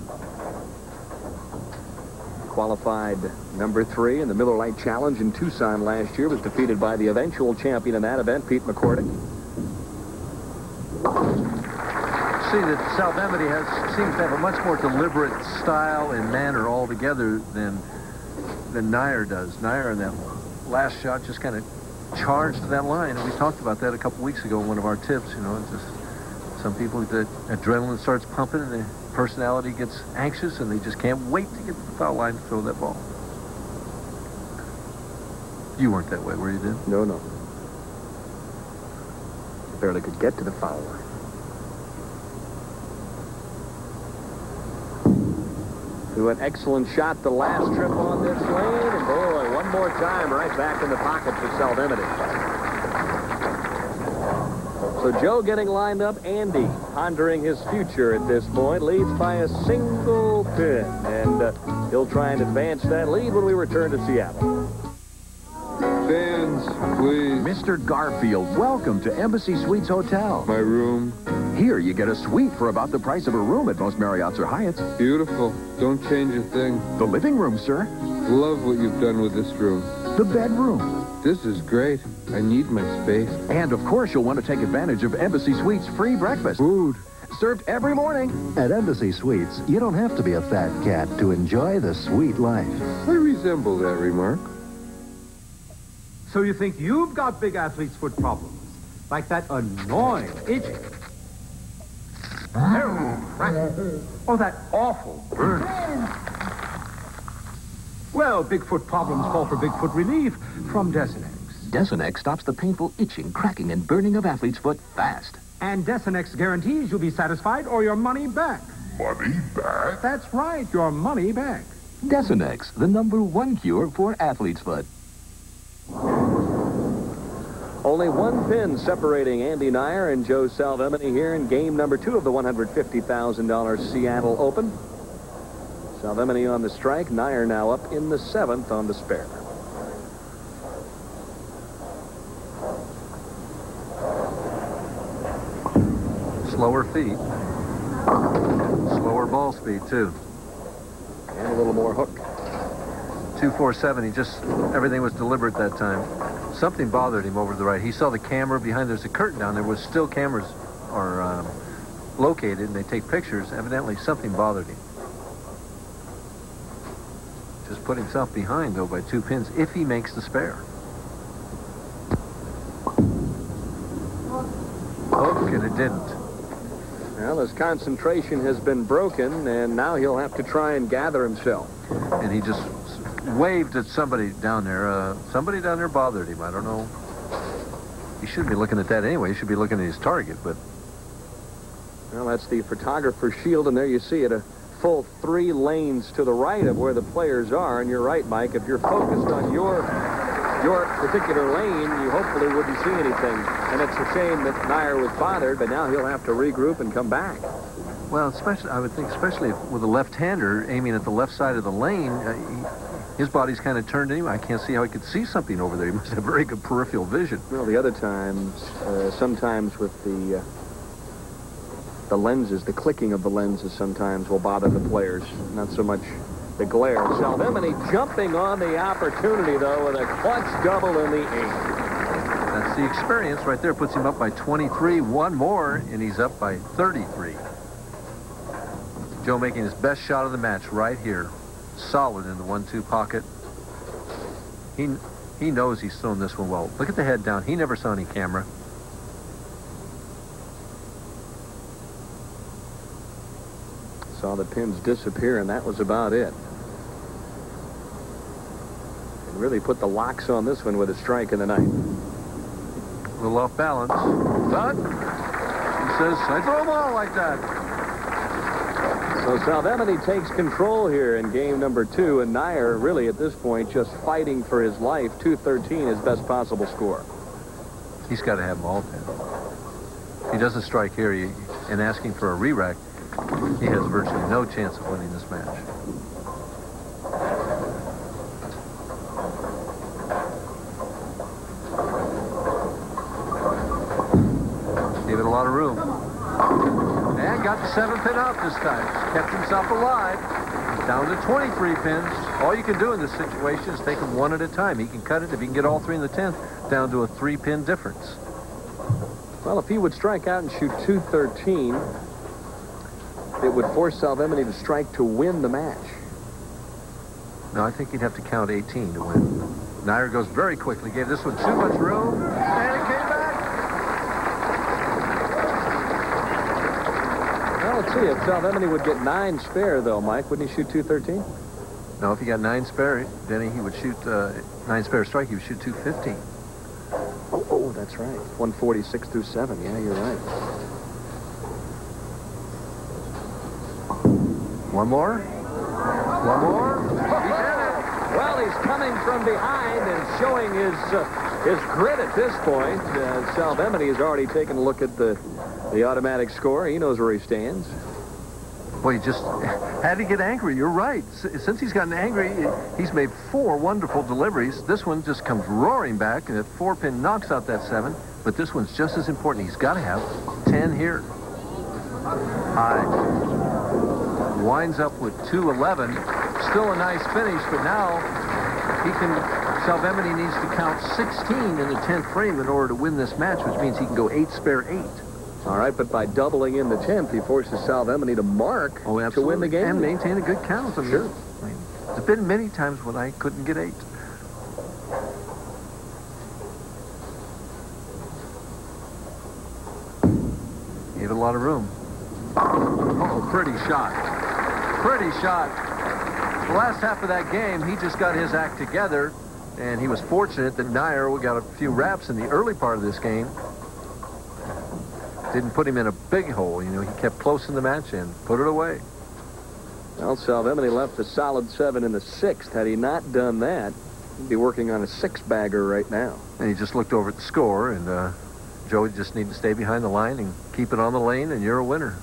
Qualified number 3 in the Miller Lite Challenge in Tucson last year. Was defeated by the eventual champion in that event, Pete McCordick. See that Salvemini seems to have a much more deliberate style and manner altogether than Neuer does. Neuer in that last shot just kind of charged that line, and we talked about that a couple weeks ago in one of our tips. You know, it's just some people, the adrenaline starts pumping and the personality gets anxious and they just can't wait to get to the foul line to throw that ball. You weren't that way, were you, Dan? No, no. Barely could get to the foul line. Do an excellent shot the last trip on this lane, and boy, one more time right back in the pocket for Salvemini. So Joe getting lined up. Andy pondering his future at this point. Leads by a single pin, and he'll try and advance that lead when we return to Seattle. Fans, please. Mr. Garfield, welcome to Embassy Suites Hotel. My room. Here, you get a suite for about the price of a room at most Marriotts or Hyatts. Beautiful. Don't change a thing. The living room, sir. Love what you've done with this room. The bedroom. This is great. I need my space. And, of course, you'll want to take advantage of Embassy Suites' free breakfast. Food. Served every morning. At Embassy Suites, you don't have to be a fat cat to enjoy the sweet life. I resemble that remark. So you think you've got big athlete's foot problems? Like that annoying itching? Or that awful burning? Well, Bigfoot problems call for Bigfoot relief from Desenex. Desenex stops the painful itching, cracking, and burning of athlete's foot fast. And Desenex guarantees you'll be satisfied or your money back. Money back? That's right, your money back. Desenex, the #1 cure for athlete's foot. Only one pin separating Andy Neuer and Joe Salvemini here in game number 2 of the $150,000 Seattle Open. Salvemini on the strike, Neuer now up in the 7th on the spare. Slower feet. Slower ball speed, too. And a little more hook. 247, everything was deliberate that time. Something bothered him over to the right. He saw the camera behind. There's a curtain down there where still cameras are located, and they take pictures. Evidently, something bothered him. Just put himself behind, though, by 2 pins if he makes the spare. Oh, and it didn't. Well, his concentration has been broken, and now he'll have to try and gather himself. And he just waved at somebody down there. Somebody down there bothered him. I don't know. He shouldn't be looking at that anyway. He should be looking at his target, but... Well, that's the photographer's shield, and there you see it, a full 3 lanes to the right of where the players are. And you're right, Mike, if you're focused on your particular lane, you hopefully wouldn't see anything. And it's a shame that Neuer was bothered, but now he'll have to regroup and come back. Well, especially, I would think, especially with a left-hander aiming at the left side of the lane, his body's kind of turned to him. I can't see how he could see something over there. He must have very good peripheral vision. Well, the other times, sometimes with the lenses, the clicking of the lenses sometimes will bother the players, not so much the glare. Salvemini jumping on the opportunity, though, with a clutch double in the 8th. That's the experience right there. Puts him up by 23. One more, and he's up by 33. Joe making his best shot of the match right here. Solid in the 1-2 pocket. He knows he's thrown this one well. Look at the head down. He never saw any camera. Saw the pins disappear, and that was about it. And really put the locks on this one with a strike in the 9th. A little off balance. But he says, I throw them all like that. So Salvemini takes control here in game number 2, and Neuer really at this point just fighting for his life. 213, his best possible score. He's got to have them all pinned. If he doesn't strike here and asking for a re-rack, he has virtually no chance of winning this match. Gave it a lot of room. And got the 7-pin out this time. Kept himself alive. Down to 23 pins. All you can do in this situation is take them one at a time. He can cut it if he can get all 3 in the 10th down to a 3-pin difference. Well, if he would strike out and shoot 213, it would force Salvemini to strike to win the match. No, I think he'd have to count 18 to win. Neuer goes very quickly. Gave this one too much room, and it came back. Well, let's see. If Salvemini would get 9 spare, though, Mike, wouldn't he shoot 213? No, if he got 9 spare, then he would shoot 9 spare strike. He would shoot 215. Oh, that's right. 146 through 7. Yeah, you're right. One more. One more. He did it. Well, he's coming from behind and showing his grit at this point. Salvemini has already taken a look at the automatic score. He knows where he stands. Well, he just had to get angry. You're right. Since he's gotten angry, he's made 4 wonderful deliveries. This one just comes roaring back, and that 4-pin knocks out that 7. But this one's just as important. He's got to have 10 here. High. Winds up with 211. Still a nice finish, but now Salvemini needs to count 16 in the 10th frame in order to win this match, which means he can go 8 spare 8. All right, but by doubling in the 10th, he forces Salvemini to mark to win the game. And maintain a good count. I mean, sure. There's been many times when I couldn't get 8. Gave it a lot of room. Oh, pretty shot. Pretty shot. The last half of that game, he just got his act together, and he was fortunate that Neuer got a few wraps in the early part of this game. Didn't put him in a big hole. You know, he kept close in the match and put it away. Well, Salvemini left a solid 7 in the 6th. Had he not done that, he'd be working on a 6-bagger right now. And he just looked over at the score, and Joe just needed to stay behind the line and keep it on the lane, and you're a winner.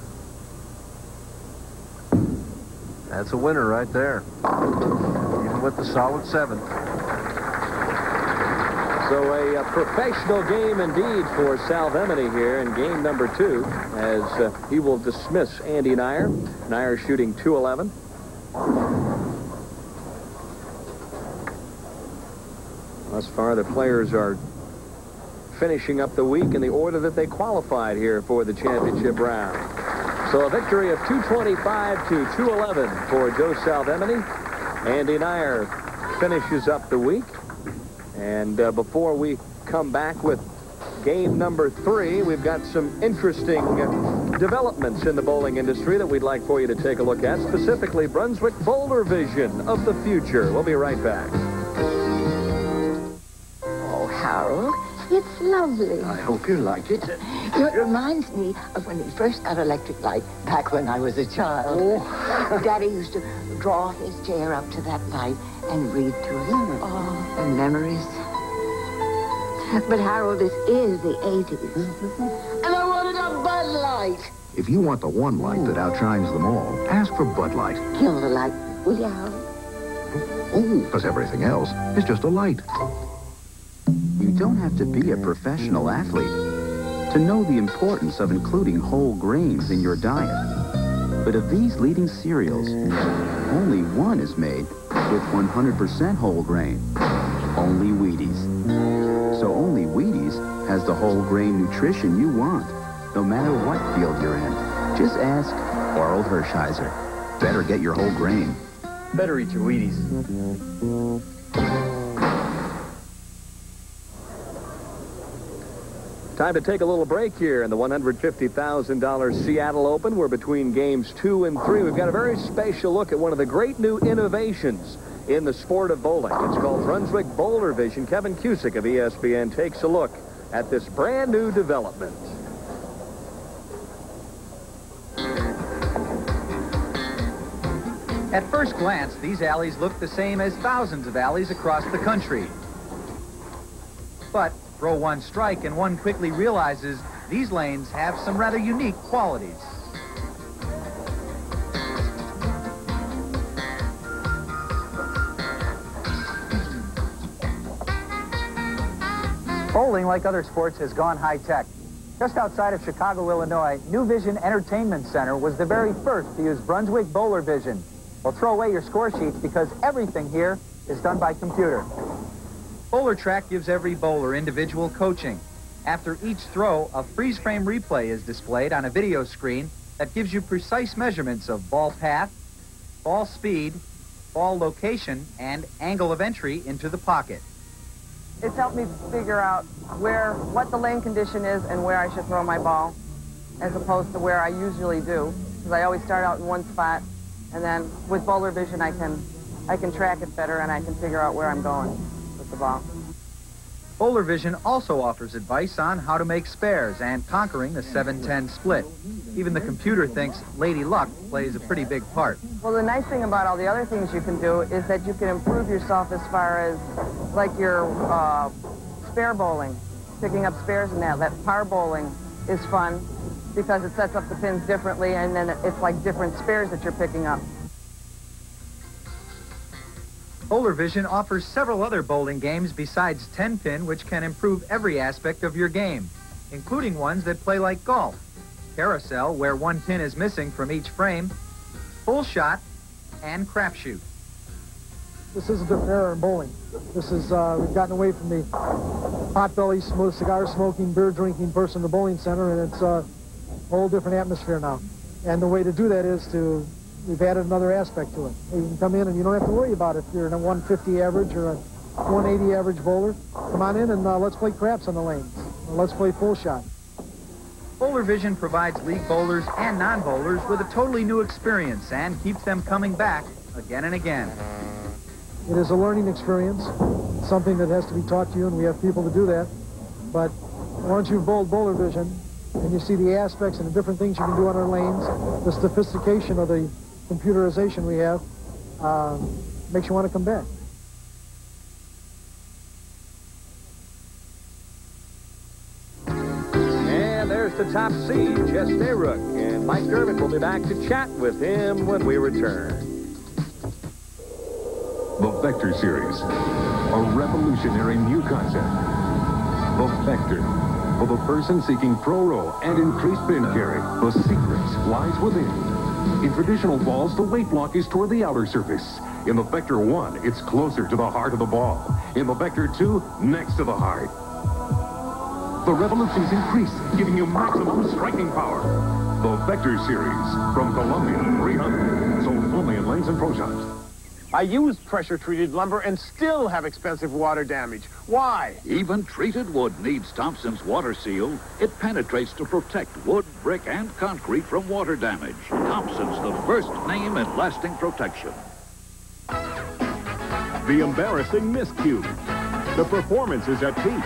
That's a winner right there, even with the solid 7. So a professional game indeed for Salvemini here in game number 2, as he will dismiss Andy Neuer. Neuer shooting 211. Thus far, the players are finishing up the week in the order that they qualified here for the championship round. So a victory of 225 to 211 for Joe Salvemini. Andy Neuer finishes up the week. And before we come back with game number 3, we've got some interesting developments in the bowling industry that we'd like for you to take a look at, specifically Brunswick Bowler Vision of the future. We'll be right back. Oh, Harold, it's lovely. I hope you like it. It reminds me of when we first got electric light back when I was a child. Oh. Daddy used to draw his chair up to that light and read to us. Oh, the memories. But Harold, this is the 80s. And I wanted a Bud Light. If you want the one light that outshines them all, ask for Bud Light. Kill the light, will you, Harold? Oh, because everything else is just a light. You don't have to be a professional athlete to know the importance of including whole grains in your diet. But of these leading cereals, only one is made with 100% whole grain. Only Wheaties. So only Wheaties has the whole grain nutrition you want, no matter what field you're in. Just ask Oral Hershiser. Better get your whole grain. Better eat your Wheaties. Time to take a little break here in the $150,000 Seattle Open. We're between games 2 and 3. We've got a very special look at one of the great new innovations in the sport of bowling. It's called Brunswick Bowler Vision. Kevin Cusick of ESPN takes a look at this brand new development. At first glance, these alleys look the same as thousands of alleys across the country. But throw one strike and one quickly realizes these lanes have some rather unique qualities. Bowling, like other sports, has gone high-tech. Just outside of Chicago, Illinois, New Vision Entertainment Center was the very first to use Brunswick Bowler Vision. Well, throw away your score sheets because everything here is done by computer. Bowler Track gives every bowler individual coaching. After each throw, a freeze-frame replay is displayed on a video screen that gives you precise measurements of ball path, ball speed, ball location, and angle of entry into the pocket. It's helped me figure out what the lane condition is and where I should throw my ball, as opposed to where I usually do, because I always start out in one spot, and then with Bowler Vision I can track it better and I can figure out where I'm going with the ball. Bowler Vision also offers advice on how to make spares and conquering the 7-10 split. Even the computer thinks Lady Luck plays a pretty big part. Well, the nice thing about all the other things you can do is that you can improve yourself as far as, like your spare bowling, picking up spares and that. That par bowling is fun because it sets up the pins differently, and then it's like different spares that you're picking up. Bowler Vision offers several other bowling games besides 10-pin, which can improve every aspect of your game, including ones that play like golf. carousel, where one pin is missing from each frame, full shot, and crapshoot. This is a different era in bowling. This is, we've gotten away from the pot-belly, cigar-smoking, beer-drinking person in the bowling center, and it's a whole different atmosphere now. And the way to do that is we've added another aspect to it. You can come in and you don't have to worry about if you're in a 150 average or a 180 average bowler. Come on in and let's play craps on the lanes. Let's play full shot. Bowler Vision provides league bowlers and non-bowlers with a totally new experience and keeps them coming back again and again. It is a learning experience, something that has to be taught to you, and we have people to do that. But once you've bowled Bowler Vision and you see the aspects and the different things you can do on our lanes, the sophistication of the computerization we have, makes you want to come back. And there's the top seed, Jess Stayrook, and Mike Dermott will be back to chat with him when we return. The Vector Series, a revolutionary new concept. The Vector, for the person seeking pro roll and increased pin carry. The secret lies within. In traditional balls, the weight block is toward the outer surface. In the Vector 1, it's closer to the heart of the ball. In the Vector 2, next to the heart. The revolutions increase, giving you maximum striking power. The Vector Series, from Columbia 300, sold only in lanes and pro shops. I use pressure-treated lumber and still have expensive water damage. Why? Even treated wood needs Thompson's Water Seal. It penetrates to protect wood, brick, and concrete from water damage. Thompson's the first name in lasting protection. The embarrassing miscues, the performances at peak,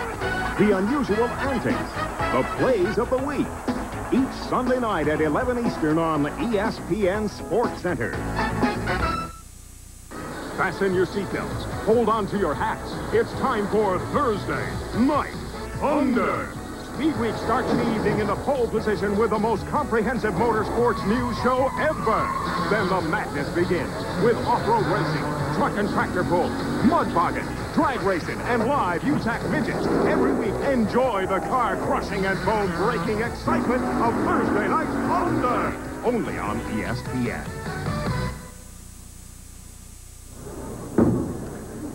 the unusual antics, the plays of the week. Each Sunday night at 11 Eastern on ESPN Sports Center. Fasten your seatbelts. Hold on to your hats. It's time for Thursday Night Thunder. Speed Week starts the evening in the pole position with the most comprehensive motorsports news show ever. Then the madness begins with off-road racing, truck and tractor pulls, mud bogging, drag racing, and live USAC midgets. Every week, enjoy the car-crushing and bone-breaking excitement of Thursday Night Thunder. Only on ESPN.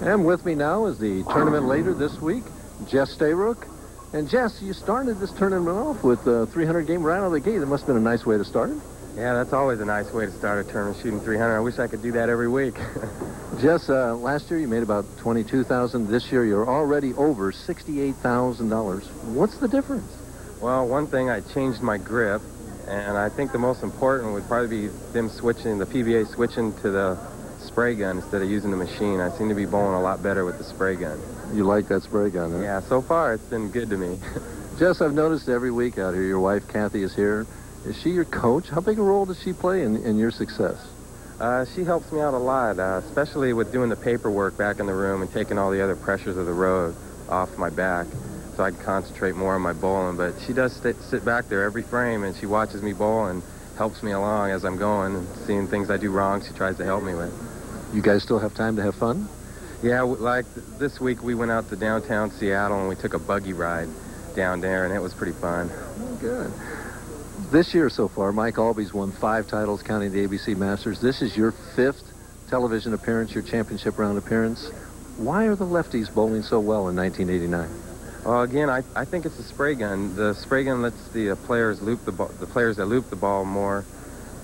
And with me now is the tournament leader this week, Jess Stayrook. And Jess, you started this tournament off with a 300 game right out of the gate. That must have been a nice way to start it. Yeah, that's always a nice way to start a tournament, shooting 300. I wish I could do that every week. Jess, last year you made about $22,000. This year you're already over $68,000. What's the difference? Well, one thing, I changed my grip, and I think the most important would probably be them switching, the PBA switching to the spray gun instead of using the machine. I seem to be bowling a lot better with the spray gun. You like that spray gun, huh? Yeah, so far it's been good to me. Jess, I've noticed every week out here, your wife, Kathy, is here. Is she your coach? How big a role does she play in your success? She helps me out a lot, especially with doing the paperwork back in the room and taking all the other pressures of the road off my back so I can concentrate more on my bowling. But she does sit back there every frame, and she watches me bowl and helps me along as I'm going, and seeing things I do wrong, she tries to help me with. You guys still have time to have fun? Yeah, like this week we went out to downtown Seattle and we took a buggy ride down there, and it was pretty fun. Oh, good. This year so far, Mike Alby's won 5 titles, counting the ABC Masters. This is your 5th television appearance, your championship round appearance. Why are the lefties bowling so well in 1989? Well, again, I think it's the spray gun. The spray gun lets the players loop the ball. The players that loop the ball more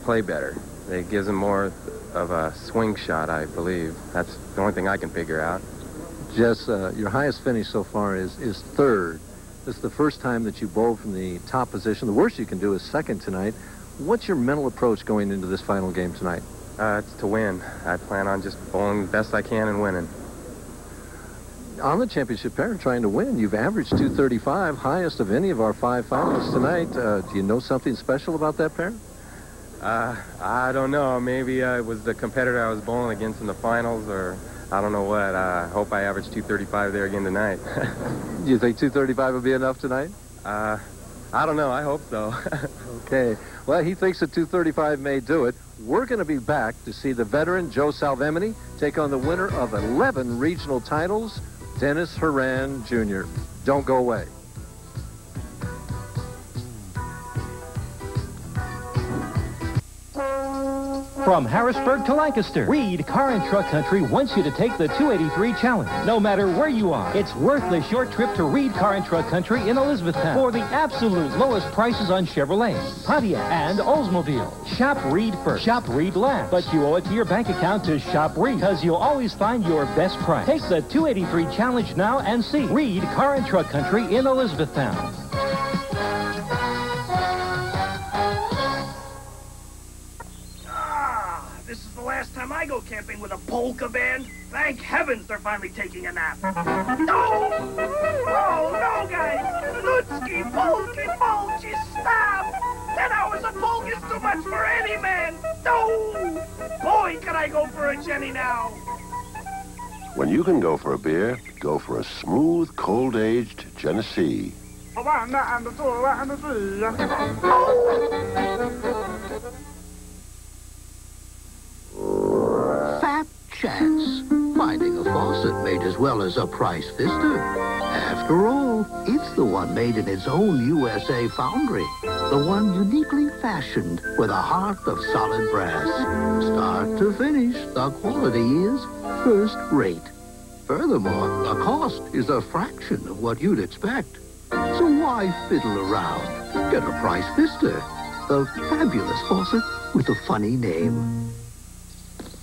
play better. It gives them more of a swing shot, I believe. That's the only thing I can figure out. Jess, your highest finish so far is 3rd. This is the first time that you bowled from the top position. The worst you can do is 2nd tonight. What's your mental approach going into this final game tonight? It's to win. I plan on just bowling the best I can and winning. On the championship pair, trying to win, you've averaged 235, highest of any of our 5 finalists tonight. Do you know something special about that pair? I don't know. Maybe it was the competitor I was bowling against in the finals, or I don't know what. I hope I average 235 there again tonight. Do you think 235 will be enough tonight? I don't know. I hope so. Okay. Well, he thinks that 235 may do it. We're going to be back to see the veteran Joe Salvemini take on the winner of 11 regional titles, Dennis Horan Jr. Don't go away. From Harrisburg to Lancaster, Reed Car and Truck Country wants you to take the 283 Challenge. No matter where you are, it's worth the short trip to Reed Car and Truck Country in Elizabethtown for the absolute lowest prices on Chevrolet, Pontiac, and Oldsmobile. Shop Reed first, shop Reed last, but you owe it to your bank account to shop Reed, because you'll always find your best price. Take the 283 Challenge now and see Reed Car and Truck Country in Elizabethtown. This is the last time I go camping with a polka band. Thank heavens they're finally taking a nap. No! Oh, no, guys! Ludzki, polki, polki, stop! 10 hours of polka is too much for any man! No! Boy, can I go for a Jenny now! When you can go for a beer, go for a smooth, cold-aged Genesee. A 1 and a 2 and a 3. Fat chance. Finding a faucet made as well as a price fister. After all, it's the one made in its own USA foundry. The one uniquely fashioned with a heart of solid brass. Start to finish, the quality is first rate. Furthermore, the cost is a fraction of what you'd expect. So why fiddle around? Get a price fister. The fabulous faucet with a funny name.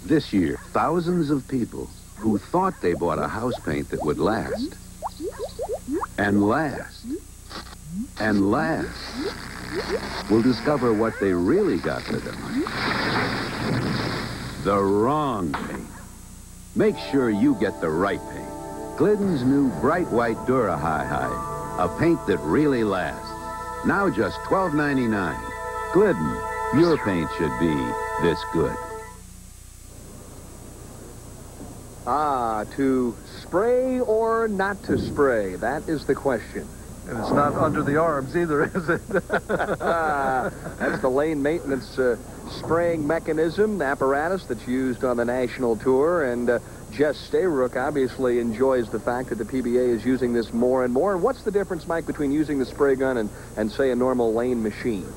This year, thousands of people who thought they bought a house paint that would last, and last, and last, will discover what they really got for their money. The wrong paint. Make sure you get the right paint. Glidden's new Bright White Dura-Hi-Hi, a paint that really lasts. Now just $12.99. Glidden, your paint should be this good. To spray or not to spray? That is the question. And it's not under the arms either, is it? That's the lane maintenance spraying mechanism, apparatus that's used on the national tour. And Jess Stayrook obviously enjoys the fact that the PBA is using this more and more. And what's the difference, Mike, between using the spray gun and say, a normal lane machine?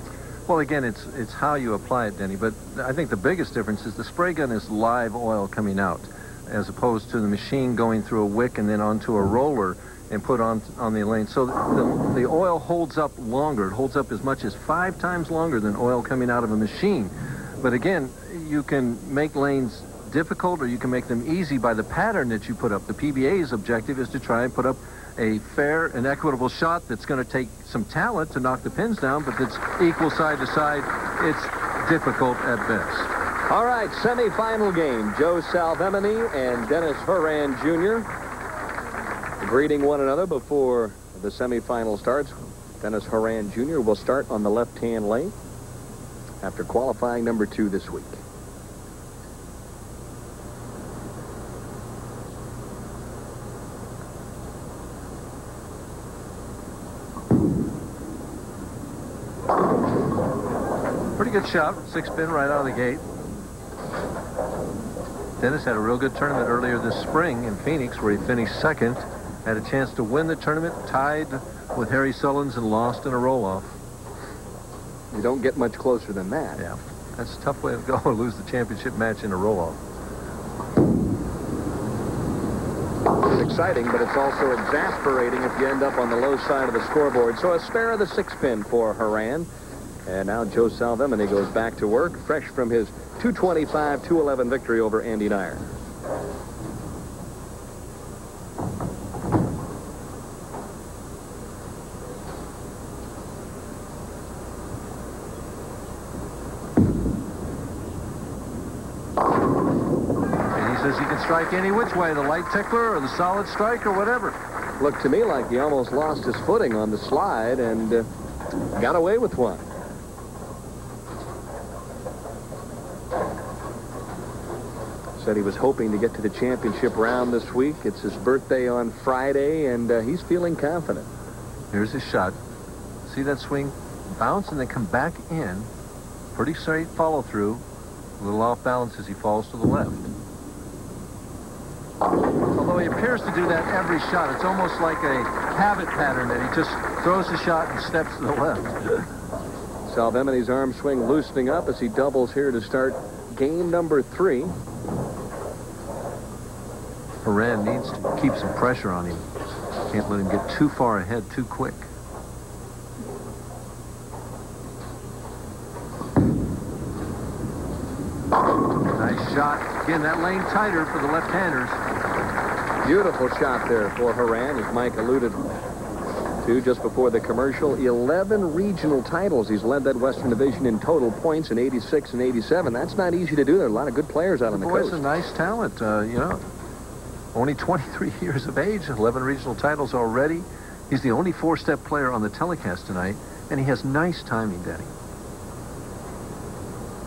Well, again, it's how you apply it, Denny. But I think the biggest difference is the spray gun is live oil coming out, as opposed to the machine going through a wick and then onto a roller and put on the lane. So the oil holds up longer. It holds up as much as 5 times longer than oil coming out of a machine. But again, you can make lanes difficult or you can make them easy by the pattern that you put up. The PBA's objective is to try and put up a fair and equitable shot that's going to take some talent to knock the pins down, but that's equal side to side. It's difficult at best. All right, semifinal game. Joe Salvemini and Dennis Horan Jr. greeting one another before the semifinal starts. Dennis Horan Jr. will start on the left-hand lane after qualifying number 2 this week. Pretty good shot. 6-pin right out of the gate. Dennis had a real good tournament earlier this spring in Phoenix where he finished second. Had a chance to win the tournament, tied with Harry Sullins and lost in a roll-off. You don't get much closer than that. Yeah, that's a tough way to go, lose the championship match in a roll-off. It's exciting, but it's also exasperating if you end up on the low side of the scoreboard. So a spare of the 6-pin for Horan. And now Joe Salvemini goes back to work, fresh from his 225-211 victory over Andy Neuer. And he says he can strike any which way, the light tickler or the solid strike or whatever. Looked to me like he almost lost his footing on the slide and got away with one. Said he was hoping to get to the championship round this week. It's his birthday on Friday, and he's feeling confident. Here's his shot. See that swing? Bounce and then come back in. Pretty straight follow-through. A little off balance as he falls to the left. Although he appears to do that every shot. It's almost like a habit pattern that he just throws the shot and steps to the left. Salvemini's arm swing loosening up as he doubles here to start game number 3. Horan needs to keep some pressure on him. Can't let him get too far ahead too quick. Nice shot. Again, that lane tighter for the left-handers. Beautiful shot there for Horan, as Mike alluded to just before the commercial. 11 regional titles. He's led that Western Division in total points in 86 and 87. That's not easy to do. There are a lot of good players out on the coast. Boy's a nice talent, you know. Only 23 years of age, 11 regional titles already. He's the only 4-step player on the telecast tonight, and he has nice timing, Denny.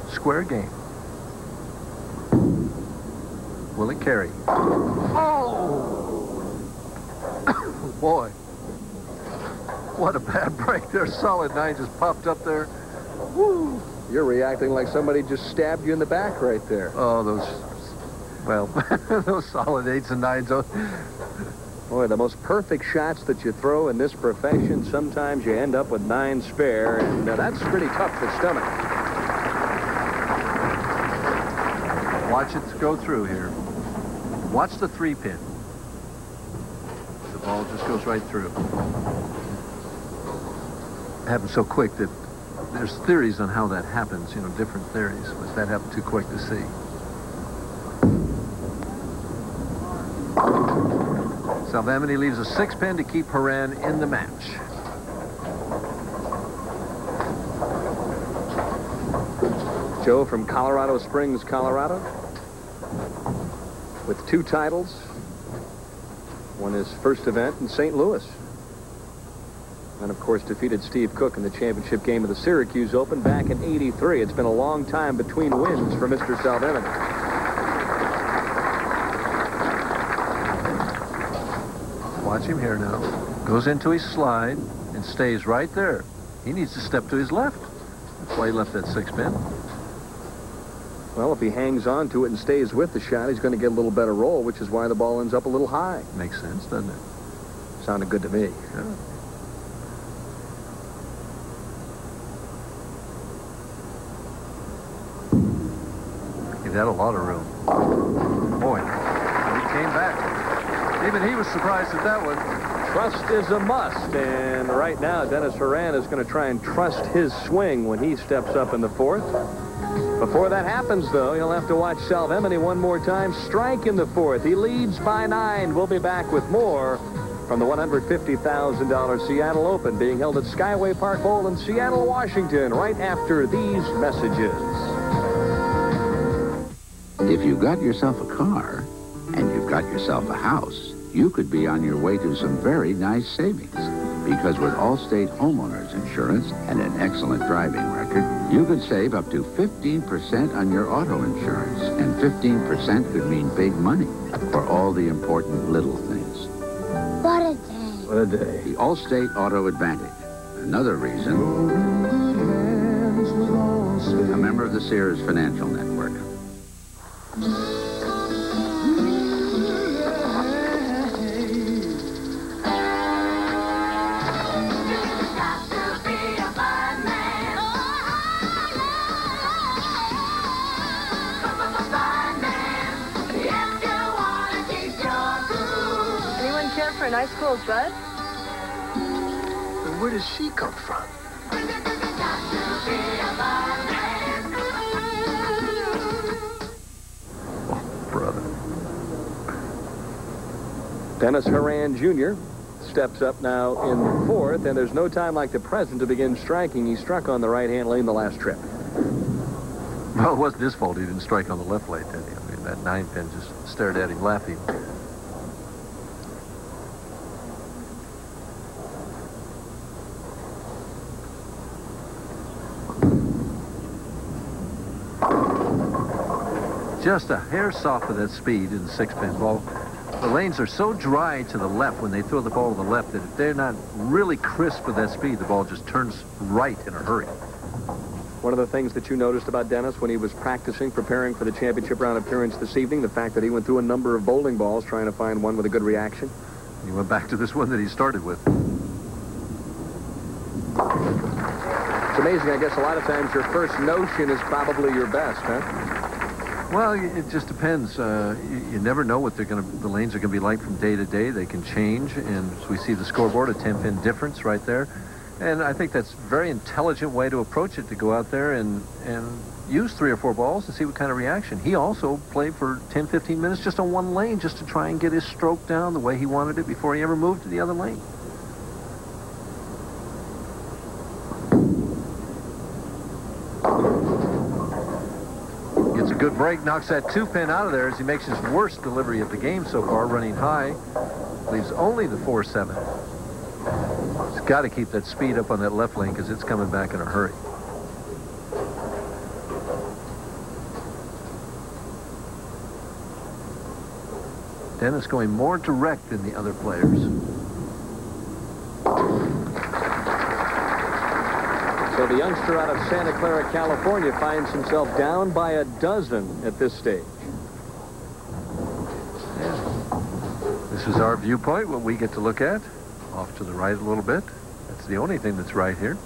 Square game. Will it carry? Oh! Boy. What a bad break there. Solid 9 just popped up there. Woo! You're reacting like somebody just stabbed you in the back right there. Oh, those... Well, those solid 8s and 9s. Boy, the most perfect shots that you throw in this profession, sometimes you end up with 9 spare, and that's pretty tough to stomach. Watch it go through here. Watch the 3-pin. The ball just goes right through. It happens so quick that there's theories on how that happens, you know, different theories, but that happened too quick to see. Salvemini leaves a 6-pin to keep Horan in the match. Joe from Colorado Springs, Colorado, with 2 titles. Won his first event in St. Louis. And, of course, defeated Steve Cook in the championship game of the Syracuse Open back in '83. It's been a long time between wins for Mr. Salvemini. Watch him here now. Goes into his slide and stays right there. He needs to step to his left. That's why he left that 6-pin. Well, if he hangs on to it and stays with the shot, he's going to get a little better roll, which is why the ball ends up a little high. Makes sense, doesn't it? Sounded good to me. Yeah. Give that a lot of room. Boy, he came back. Even he was surprised at that one. Trust is a must, and right now Dennis Horan is going to try and trust his swing when he steps up in the 4th. Before that happens, though, you'll have to watch Salvemini one more time strike in the 4th. He leads by 9. We'll be back with more from the $150,000 Seattle Open being held at Skyway Park Bowl in Seattle, Washington, right after these messages. If you've got yourself a car and you've got yourself a house, you could be on your way to some very nice savings. Because with Allstate Homeowners Insurance and an excellent driving record, you could save up to 15% on your auto insurance. And 15% could mean big money for all the important little things. What a day. What a day. The Allstate Auto Advantage. Another reason. A member of the Sears Financial Network. For a nice cool bud? And where does she come from? Oh, brother. Dennis Horan Jr. steps up now in the 4th, and there's no time like the present to begin striking. He struck on the right-hand lane the last trip. Well, it wasn't his fault he didn't strike on the left lane, did he? I mean, that 9-pin just stared at him, laughing. Just a hair soft with that speed in the 6-pin ball. The lanes are so dry to the left when they throw the ball to the left that if they're not really crisp with that speed, the ball just turns right in a hurry. One of the things that you noticed about Dennis when he was practicing, preparing for the championship round appearance this evening, the fact that he went through a number of bowling balls trying to find one with a good reaction. He went back to this one that he started with. It's amazing, I guess a lot of times your first notion is probably your best, huh? Well, it just depends. You never know what the lanes are going to be like from day to day. They can change, and as we see the scoreboard, a 10-pin difference right there. And I think that's a very intelligent way to approach it, to go out there and use 3 or 4 balls and see what kind of reaction. He also played for 10, 15 minutes just on one lane just to try and get his stroke down the way he wanted it before he ever moved to the other lane. Gets a good break, knocks that 2-pin out of there as he makes his worst delivery of the game so far, running high. Leaves only the 4-7. He's got to keep that speed up on that left lane because it's coming back in a hurry. Dennis going more direct than the other players. So the youngster out of Santa Clara, California finds himself down by a dozen at this stage. Yeah. This is our viewpoint, what we get to look at. Off to the right a little bit. That's the only thing that's right here.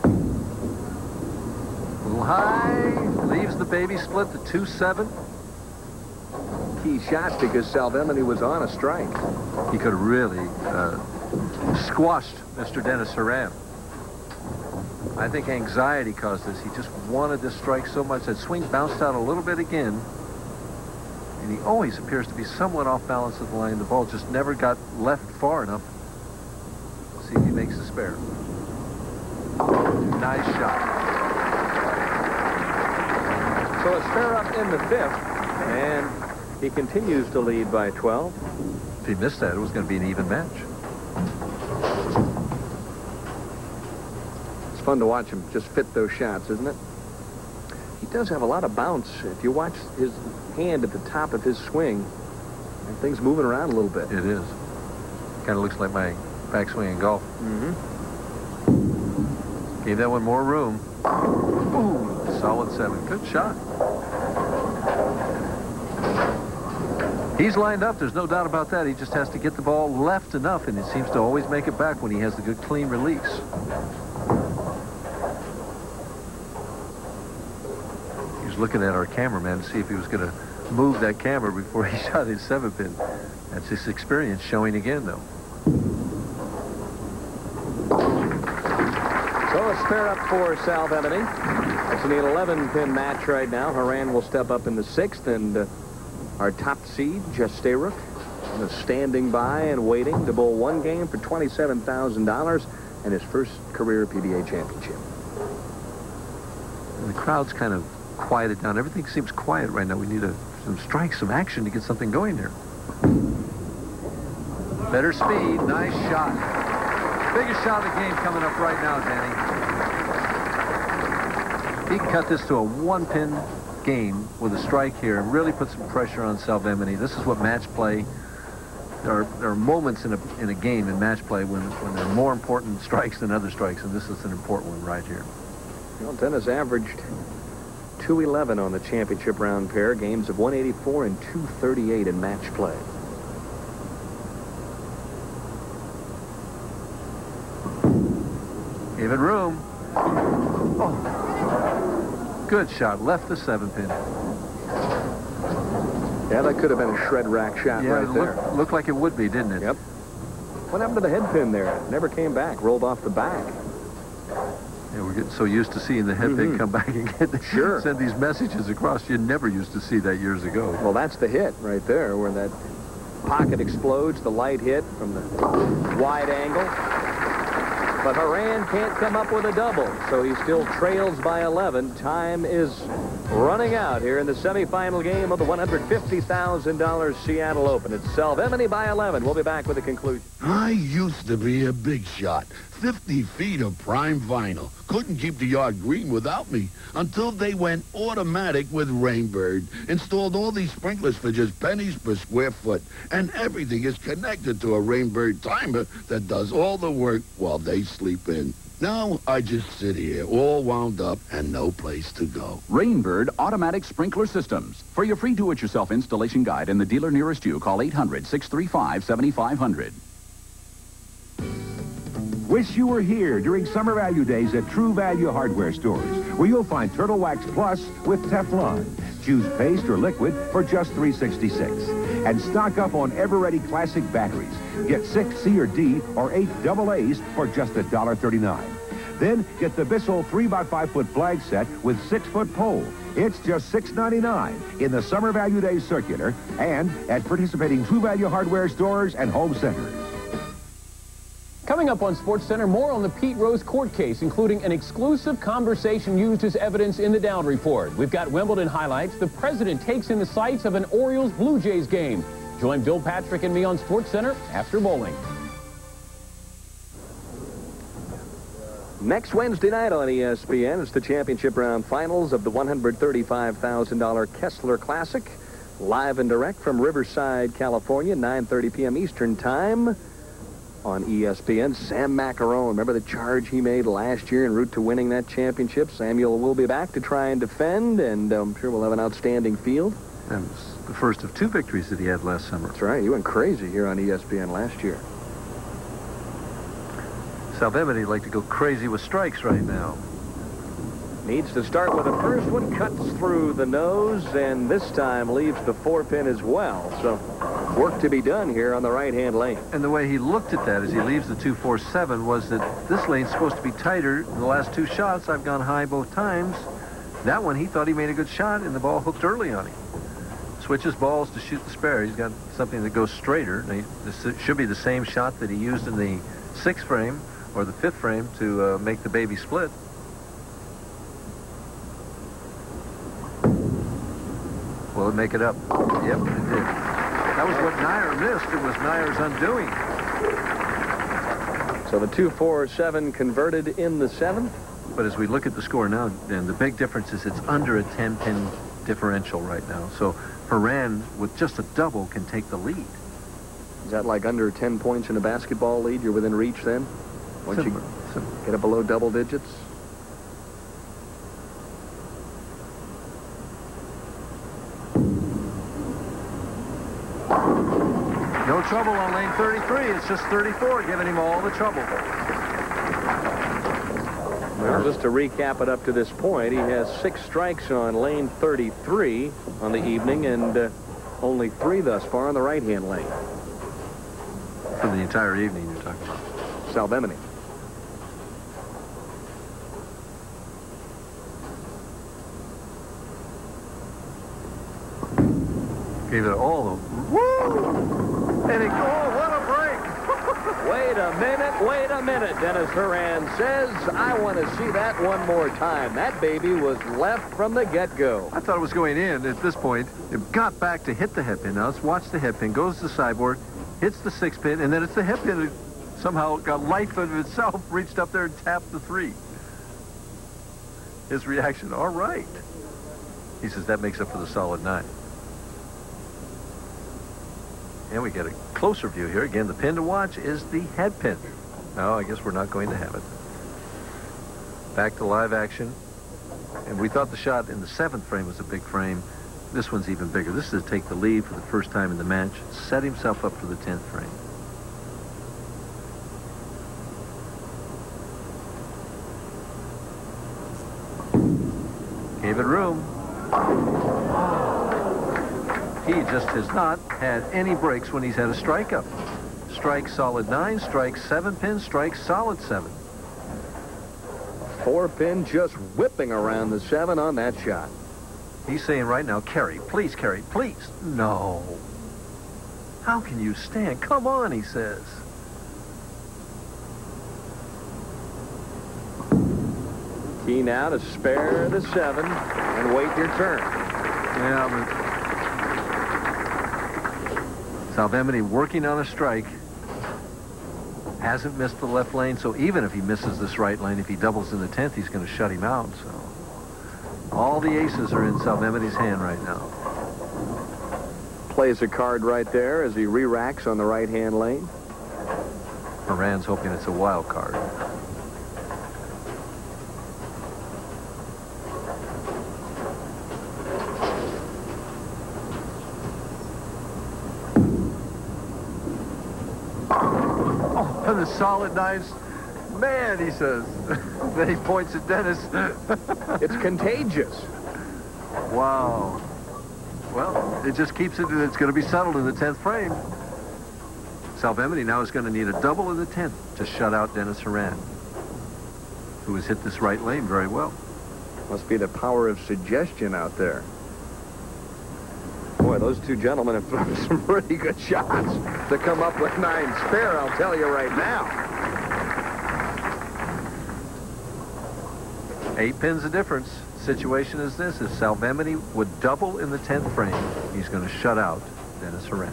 A little high, leaves the baby split, the 2-7. Key shot because Salvemini was on a strike. He could have really squashed Mr. Dennis Horan. I think anxiety caused this. He just wanted this strike so much. That swing bounced out a little bit again. And he always appears to be somewhat off balance at the line. The ball just never got left far enough. See if he makes a spare. Nice shot. So a spare up in the 5th, and he continues to lead by 12. If he missed that, it was going to be an even match. It's fun to watch him just fit those shots, isn't it? He does have a lot of bounce. If you watch his hand at the top of his swing, and things moving around a little bit. It is. Kind of looks like my backswing in golf. Mm-hmm. Gave that one more room. Ooh, solid 7. Good shot. He's lined up. There's no doubt about that. He just has to get the ball left enough, and it seems to always make it back when he has the good, clean release. Looking at our cameraman to see if he was going to move that camera before he shot his 7-pin. That's his experience showing again, though. So a spare up for Salvemini. It's an 11-pin match right now. Horan will step up in the 6th, and our top seed, Jess Stayrook, is standing by and waiting to bowl one game for $27,000 and his first career PBA championship. And the crowd's kind of quieted down. Everything seems quiet right now. We need some strikes, some action to get something going here. Better speed. Nice shot. Biggest shot of the game coming up right now, Danny. He can cut this to a 1-pin game with a strike here and really put some pressure on Salvemini. This is what match play. There are moments in a game in match play when there are more important strikes than other strikes, and this is an important one right here. Well, Dennis averaged 211 on the championship round pair, games of 184 and 238 in match play. Give it room. Oh. Good shot. Left the 7-pin. Yeah, that could have been a shred rack shot right there. Looked like it would be, didn't it? Yep. What happened to the head pin there? It never came back. Rolled off the back. Yeah, we're getting so used to seeing the head pin come back and send these messages across. You never used to see that years ago. Well, that's the hit right there, where that pocket explodes, the light hit from the wide angle. But Horan can't come up with a double, so he still trails by 11. Time is running out here in the semifinal game of the $150,000 Seattle Open. It's Salvemini by 11. We'll be back with the conclusion. I used to be a big shot. 50 feet of prime vinyl. Couldn't keep the yard green without me until they went automatic with Rainbird. Installed all these sprinklers for just pennies per square foot. And everything is connected to a Rainbird timer that does all the work while they sleep in. Now I just sit here all wound up and no place to go. Rainbird Automatic Sprinkler Systems. For your free do-it-yourself installation guide and the dealer nearest you, call 800-635-7500. Wish you were here during Summer Value Days at True Value Hardware stores, where you'll find Turtle Wax Plus with Teflon. Choose paste or liquid for just $3.66. And stock up on Ever-Ready Classic batteries. Get 6 C or D or 8 AA's for just $1.39. Then get the Bissell 3x5-foot flag set with 6-foot pole. It's just $6.99 in the Summer Value Days circular and at participating True Value Hardware stores and home centers. Coming up on SportsCenter, more on the Pete Rose court case, including an exclusive conversation used as evidence in the Dowd report. We've got Wimbledon highlights. The president takes in the sights of an Orioles-Blue Jays game. Join Bill Patrick and me on SportsCenter after bowling. Next Wednesday night on ESPN, it's the championship round finals of the $135,000 Kessler Classic. Live and direct from Riverside, California, 9:30 p.m. Eastern Time on ESPN. Sam Macarone, remember the charge he made last year en route to winning that championship? Samuel will be back to try and defend, and I'm sure we'll have an outstanding field. That was the first of 2 victories that he had last summer. That's right. He went crazy here on ESPN last year. Salvemini like to go crazy with strikes right now. Needs to start with the first one, cuts through the nose, and this time leaves the 4-pin as well. So work to be done here on the right-hand lane. And the way he looked at that as he leaves the 2-4-7 was that this lane's supposed to be tighter. In the last 2 shots, I've gone high both times. That one, he thought he made a good shot, and the ball hooked early on him. Switches balls to shoot the spare. He's got something that goes straighter. This should be the same shot that he used in the 6th frame or the 5th frame to make the baby split. Will it make it up? Yep, it did. That was what Neuer missed. It was Neuer's undoing. So the 2-4-7 converted in the 7th. But as we look at the score now, Dan, the big difference is it's under a 10-pin differential right now. So Horan, with just a double, can take the lead. Is that like under 10 points in a basketball lead? You're within reach then? Once you get it below double digits? No trouble on lane 33. It's just 34 giving him all the trouble. Well, just to recap it up to this point, he has 6 strikes on lane 33 on the evening and only 3 thus far on the right-hand lane. For the entire evening you're talking about. Salvemini. Gave it all the woo! And it, oh, what a break! Wait a minute, Dennis Horan says. I want to see that one more time. That baby was left from the get-go. I thought it was going in at this point. It got back to hit the head pin. Now let's watch the head pin. Goes to the sideboard, hits the 6 pin, and then it's the head pin that somehow got life of itself, reached up there and tapped the 3. His reaction, all right. He says that makes up for the solid 9. And we get a closer view here. Again, the pin to watch is the head pin. No, I guess we're not going to have it. Back to live action. And we thought the shot in the 7th frame was a big frame. This one's even bigger. This is to take the lead for the first time in the match. Set himself up for the 10th frame. Gave it room. He just has not had any breaks when he's had a strike up. Strike solid 9, strike 7 pin, strike solid 7. 4-pin just whipping around the 7 on that shot. He's saying right now, carry, please, please. No. How can you stand? Come on, he says. Key now to spare the 7 and wait your turn. Yeah, but Salvemini working on a strike. Hasn't missed the left lane, so even if he misses this right lane, if he doubles in the 10th, he's going to shut him out. So all the aces are in Salvemini's hand right now. Plays a card right there as he re-racks on the right-hand lane. Horan's hoping it's a wild card. The solid 9s Man, he says. Then he points at Dennis. It's contagious. Wow. Well, it just keeps it. It's going to be settled in the 10th frame. Salvemini now is going to need a double in the 10th to shut out Dennis Horan, who has hit this right lane very well. Must be the power of suggestion out there. Boy, those two gentlemen have thrown some pretty good shots to come up with 9 spare, I'll tell you right now. 8 pins the difference. Situation is this: if Salvemini would double in the 10th frame, he's going to shut out Dennis Horan.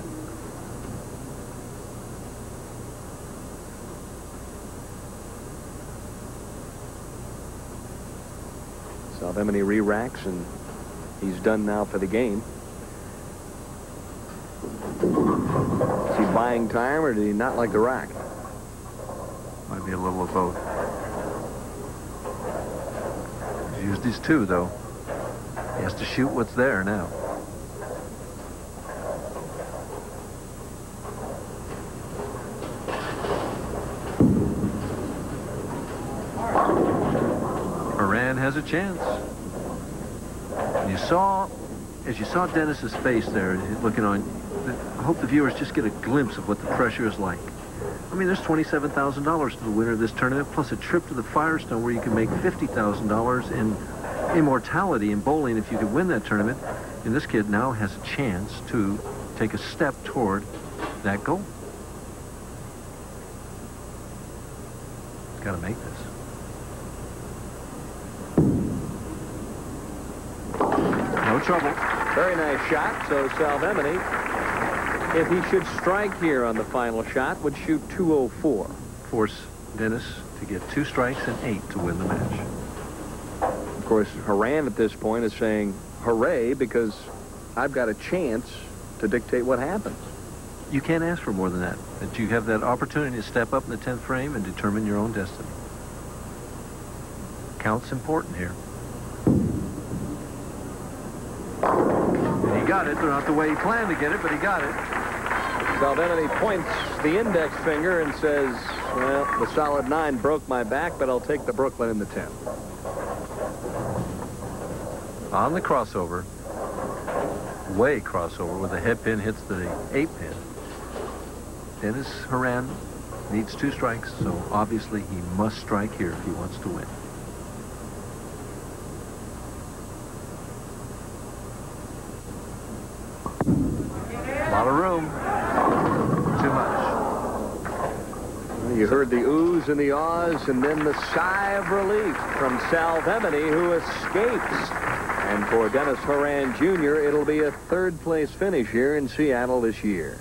Salvemini re-racks, and he's done now for the game. Is he buying time, or did he not like the rack? Might be a little of both. He's used his 2, though. He has to shoot what's there now. Horan has a chance. And as you saw Dennis's face there, looking on, I hope the viewers just get a glimpse of what the pressure is like. I mean, there's $27,000 to the winner of this tournament, plus a trip to the Firestone where you can make $50,000 in immortality in bowling if you could win that tournament. And this kid now has a chance to take a step toward that goal. He's got to make this. No trouble. Very nice shot. So Salvemini, if he should strike here on the final shot, would shoot 204. Force Dennis to get 2 strikes and 8 to win the match. Of course, Horan at this point is saying, hooray, because I've got a chance to dictate what happens. You can't ask for more than that. That you have that opportunity to step up in the 10th frame and determine your own destiny. Count's important here. And he got it. They're not the way he planned to get it, but he got it. Salvemini points the index finger and says, well, the solid 9 broke my back, but I'll take the Brooklyn in the 10th. On the crossover, way crossover, where the head pin hits the 8 pin. Dennis Horan needs 2 strikes, so obviously he must strike here if he wants to win. A lot of room. Too much. You heard the oohs and the ahs, and then the sigh of relief from Salvemini, who escapes. And for Dennis Horan Jr., it'll be a 3rd-place finish here in Seattle this year.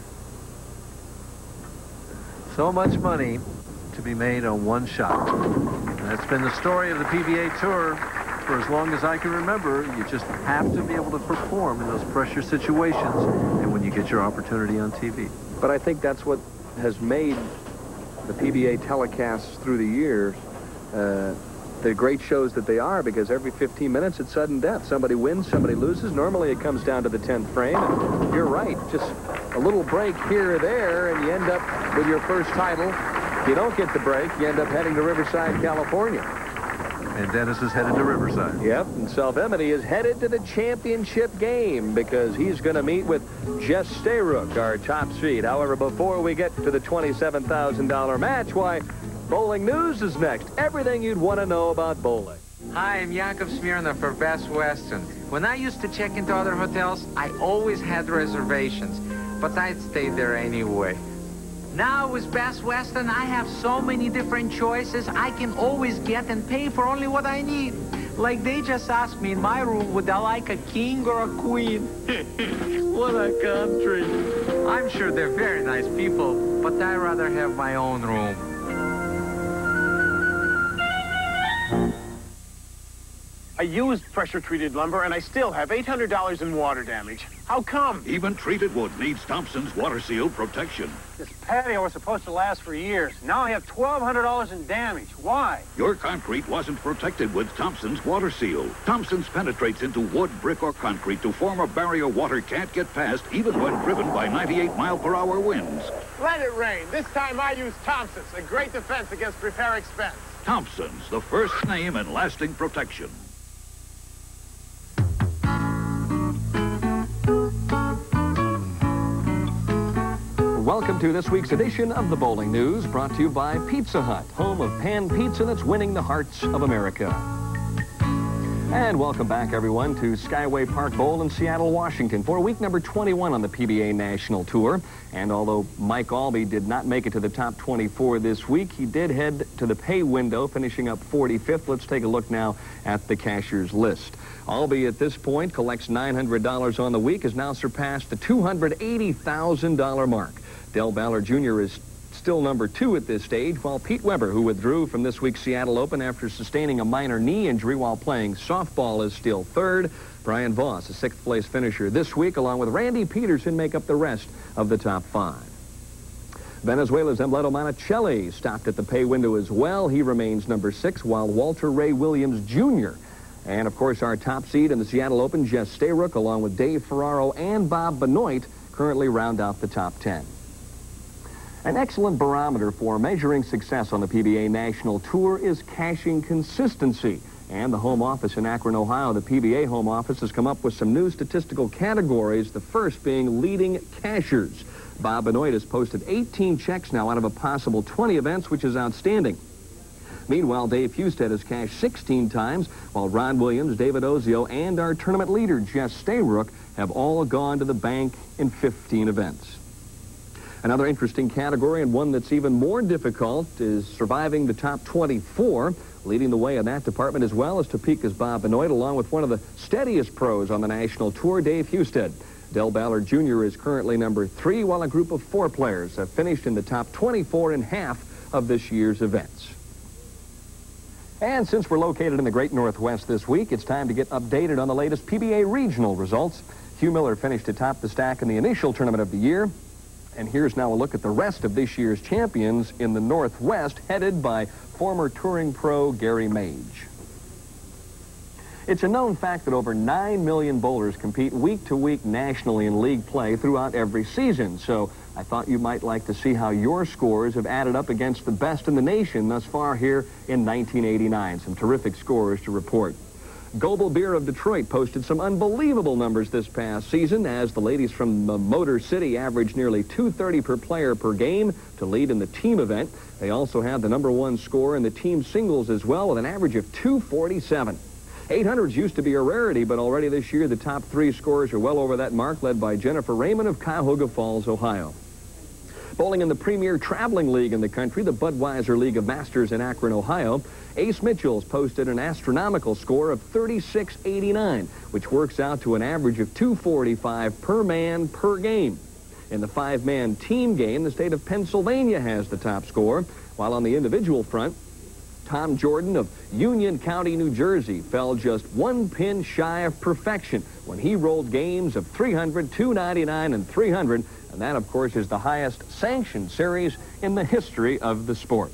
So much money to be made on 1 shot. And that's been the story of the PBA Tour for as long as I can remember. You just have to be able to perform in those pressure situations and when you get your opportunity on TV. But I think that's what has made the PBA telecasts through the years the great shows that they are, because every 15 minutes it's sudden death. Somebody wins, somebody loses. Normally it comes down to the 10th frame. And you're right, just a little break here or there, and you end up with your first title. If you don't get the break, you end up heading to Riverside, California. And Dennis is headed to Riverside. Yep, and Salvemini is headed to the championship game because he's going to meet with Jess Stayrook, our top seed. However, before we get to the $27,000 match, why, Bowling News is next. Everything you'd want to know about bowling. Hi, I'm Yakov Smirnov for Best Western. When I used to check into other hotels, I always had reservations, but I'd stay there anyway. Now with Best Western, I have so many different choices. I can always get and pay for only what I need. Like they just asked me in my room, would I like a king or a queen? What a country. I'm sure they're very nice people, but I'd rather have my own room. I used pressure-treated lumber, and I still have $800 in water damage. How come? Even treated wood needs Thompson's Water Seal protection. This patio was supposed to last for years. Now I have $1,200 in damage. Why? Your concrete wasn't protected with Thompson's Water Seal. Thompson's penetrates into wood, brick, or concrete to form a barrier water can't get past, even when driven by 98-mile-per-hour winds. Let it rain. This time I use Thompson's, a great defense against repair expense. Thompson's, the first name in lasting protection. Welcome to this week's edition of the Bowling News, brought to you by Pizza Hut, home of pan pizza that's winning the hearts of America. And welcome back, everyone, to Skyway Park Bowl in Seattle, Washington for week number 21 on the PBA National Tour. And although Mike Albee did not make it to the top 24 this week, he did head to the pay window, finishing up 45th. Let's take a look now at the cashier's list. Albee at this point collects $900 on the week, has now surpassed the $280,000 mark. Del Ballard Jr. is still number 2 at this stage, while Pete Weber, who withdrew from this week's Seattle Open after sustaining a minor knee injury while playing softball, is still 3rd. Brian Voss, a 6th-place finisher this week, along with Randy Peterson, make up the rest of the top 5. Venezuela's Embleto Monticelli stopped at the pay window as well. He remains number 6, while Walter Ray Williams Jr. And, of course, our top seed in the Seattle Open, Jess Stayrook, along with Dave Ferraro and Bob Benoit, currently round out the top 10. An excellent barometer for measuring success on the PBA National Tour is cashing consistency. And the home office in Akron, Ohio, the PBA home office, has come up with some new statistical categories, the first being leading cashers. Bob Benoit has posted 18 checks now out of a possible 20 events, which is outstanding. Meanwhile, Dave Husted has cashed 16 times, while Ron Williams, David Ozio, and our tournament leader, Jess Stayrook, have all gone to the bank in 15 events. Another interesting category, and one that's even more difficult, is surviving the top 24. Leading the way in that department as well as Topeka's Bob Benoit, along with one of the steadiest pros on the national tour, Dave Husted. Del Ballard Jr. is currently number 3, while a group of 4 players have finished in the top 24 in half of this year's events. And since we're located in the Great Northwest this week, it's time to get updated on the latest PBA regional results. Hugh Miller finished atop the stack in the initial tournament of the year. And here's now a look at the rest of this year's champions in the Northwest, headed by former touring pro Gary Mage. It's a known fact that over 9 million bowlers compete week to week nationally in league play throughout every season. So I thought you might like to see how your scores have added up against the best in the nation thus far here in 1989. Some terrific scores to report. Goebel Beer of Detroit posted some unbelievable numbers this past season as the ladies from Motor City averaged nearly $230 per player per game to lead in the team event. They also had the #1 score in the team singles as well, with an average of $247. 800s used to be a rarity, but already this year the top 3 scorers are well over that mark, led by Jennifer Raymond of Cuyahoga Falls, Ohio. Bowling in the premier traveling league in the country, the Budweiser League of Masters in Akron, Ohio, Ace Mitchell's posted an astronomical score of 36.89, which works out to an average of $245 per man per game. In the 5-man team game, the state of Pennsylvania has the top score, while on the individual front, Tom Jordan of Union County, New Jersey, fell just 1 pin shy of perfection when he rolled games of 300, 299, and 300, and that, of course, is the highest sanctioned series in the history of the sport.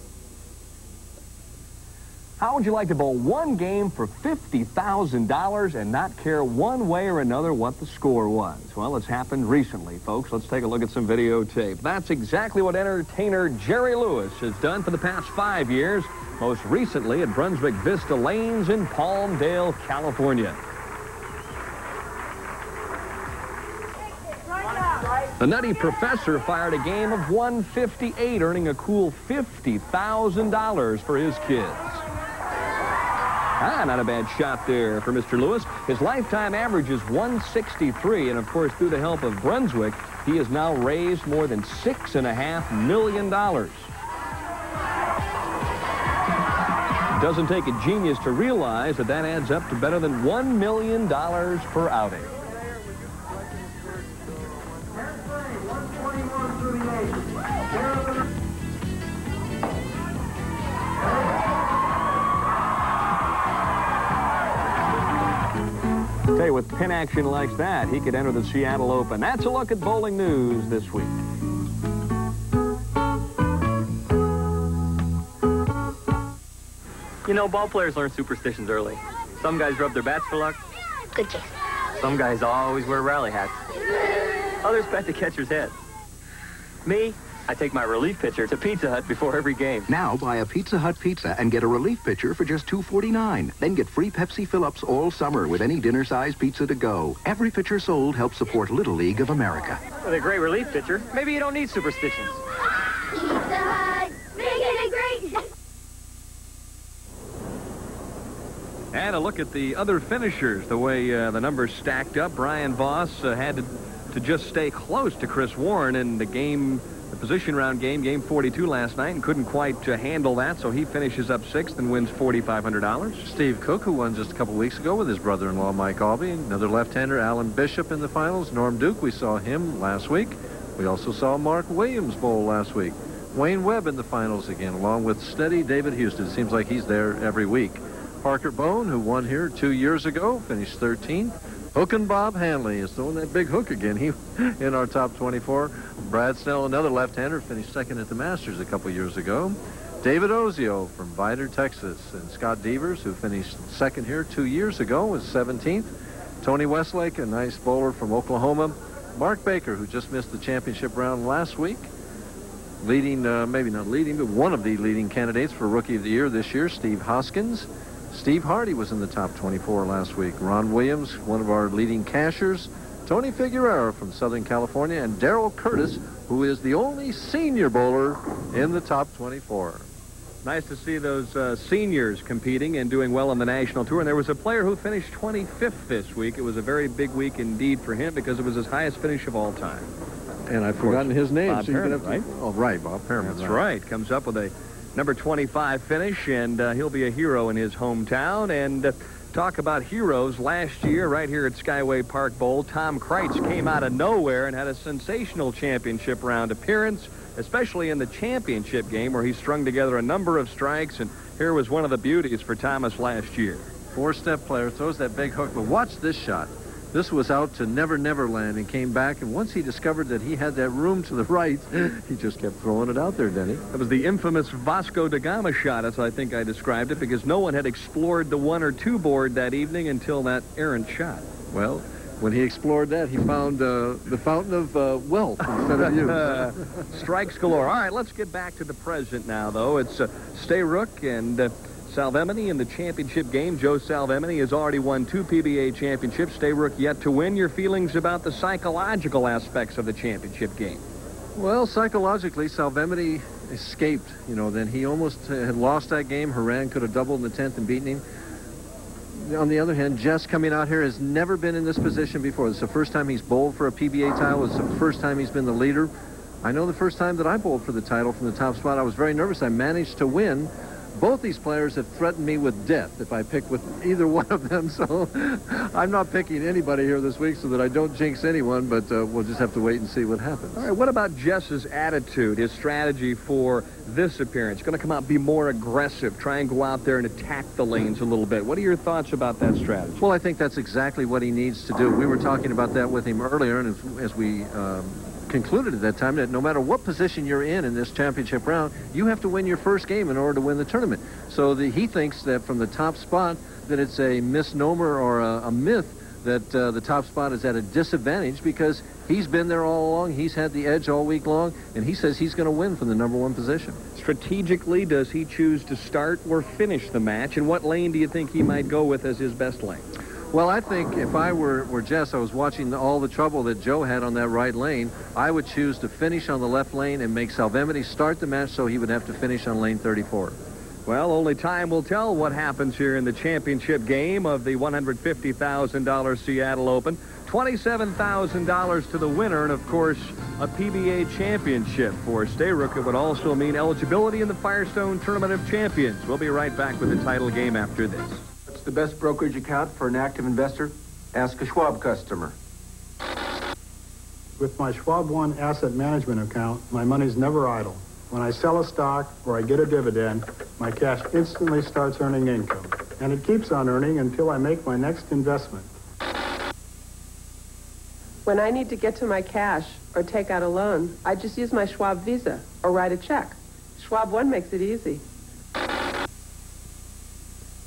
How would you like to bowl one game for $50,000 and not care one way or another what the score was? Well, it's happened recently, folks. Let's take a look at some videotape. That's exactly what entertainer Jerry Lewis has done for the past 5 years, most recently at Brunswick Vista Lanes in Palmdale, California. The Nutty Professor fired a game of 158, earning a cool $50,000 for his kids. Not a bad shot there for Mr. Lewis. His lifetime average is 163, and of course, through the help of Brunswick, he has now raised more than $6.5 million. It doesn't take a genius to realize that that adds up to better than $1 million per outing. with pin action like that, he could enter the Seattle Open. That's a look at bowling news this week. You know, ball players learn superstitions early. Some guys rub their bats for luck. Good guess. Some guys always wear rally hats. Others bet the catcher's head. Me, I take my relief pitcher to Pizza Hut before every game. Now buy a Pizza Hut pizza and get a relief pitcher for just $2.49. Then get free Pepsi fill-ups all summer with any dinner-sized pizza to go. Every pitcher sold helps support Little League of America. With a great relief pitcher, maybe you don't need superstitions. Pizza Hut, making it great. And a look at the other finishers, the way the numbers stacked up. Brian Voss had to just stay close to Chris Warren in the position round game 42 last night, and couldn't quite handle that, so he finishes up 6th and wins $4,500. Steve Cook, who won just a couple weeks ago with his brother-in-law Mike Albee. Another left-hander, Alan Bishop, in the finals. Norm Duke, we saw him last week. We also saw Mark Williams bowl last week. Wayne Webb in the finals again, along with steady David Houston. It seems like he's there every week. Parker Bone, who won here 2 years ago, finished 13th. Hook and Bob Hanley is throwing that big hook again. He in our top 24. Brad Snell, another left-hander, finished 2nd at the Masters a couple years ago. David Ozio from Vidor, Texas, and Scott Devers, who finished 2nd here 2 years ago, was 17th. Tony Westlake, a nice bowler from Oklahoma. Mark Baker, who just missed the championship round last week. Leading, maybe not leading, but one of the leading candidates for Rookie of the Year this year, Steve Hoskins. Steve Hardy was in the top 24 last week. Ron Williams, one of our leading cashers. Tony Figueroa from Southern California. And Darrell Curtis, who is the only senior bowler in the top 24. Nice to see those seniors competing and doing well on the national tour. And there was a player who finished 25th this week. It was a very big week indeed for him because it was his highest finish of all time. And I've forgotten his name. Bob Perriman, right? Oh, right, Bob Perriman. That's right. Comes up with a number 25 finish, and he'll be a hero in his hometown. And talk about heroes, last year right here at Skyway Park Bowl, Tom Kreitz came out of nowhere and had a sensational championship round appearance, especially in the championship game where he strung together a number of strikes, and here was one of the beauties for Thomas last year. Four-step player, throws that big hook, but watch this shot. This was out to Never Never Land and came back, and once he discovered that he had that room to the right, he just kept throwing it out there, Denny. That was the infamous Vasco da Gama shot, as I think I described it, because no one had explored the 1 or 2 board that evening until that errant shot. Well, when he explored that, he found the fountain of wealth instead of youth. Strikes galore. All right, let's get back to the present now, though. It's Stayrook and Salvemini in the championship game. Joe Salvemini has already won 2 PBA championships. Stayrook yet to win. Your feelings about the psychological aspects of the championship game? Well, psychologically, Salvemini escaped. You know, then he almost had lost that game. Horan could have doubled in the 10th and beaten him. On the other hand, Jess coming out here has never been in this position before. This is the first time he's bowled for a PBA title. It's the first time he's been the leader. I know the first time that I bowled for the title from the top spot, I was very nervous. I managed to win. Both these players have threatened me with death if I pick with either one of them, so I'm not picking anybody here this week so that I don't jinx anyone, but we'll just have to wait and see what happens. All right, what about Jess's attitude, his strategy for this appearance? Going to come out, be more aggressive, try and go out there and attack the lanes a little bit. What are your thoughts about that strategy? Well, I think that's exactly what he needs to do. We were talking about that with him earlier, and as we concluded at that time, that no matter what position you're in this championship round, you have to win your first game in order to win the tournament. So he thinks that from the top spot that it's a misnomer or a myth that the top spot is at a disadvantage because he's been there all along. He's had the edge all week long, and he says he's going to win from the #1 position. Strategically, does he choose to start or finish the match, and what lane do you think he might go with as his best lane? Well, I think if I were Jess, I was watching all the trouble that Joe had on that right lane, I would choose to finish on the left lane and make Salvemini start the match so he would have to finish on lane 34. Well, only time will tell what happens here in the championship game of the $150,000 Seattle Open. $27,000 to the winner, and of course, a PBA championship for Stayrook. It would also mean eligibility in the Firestone Tournament of Champions. We'll be right back with the title game after this. What's the best brokerage account for an active investor? Ask a Schwab customer. With my Schwab One asset management account, my money's never idle. When I sell a stock or I get a dividend, my cash instantly starts earning income. And it keeps on earning until I make my next investment. When I need to get to my cash or take out a loan, I just use my Schwab Visa or write a check. Schwab One makes it easy.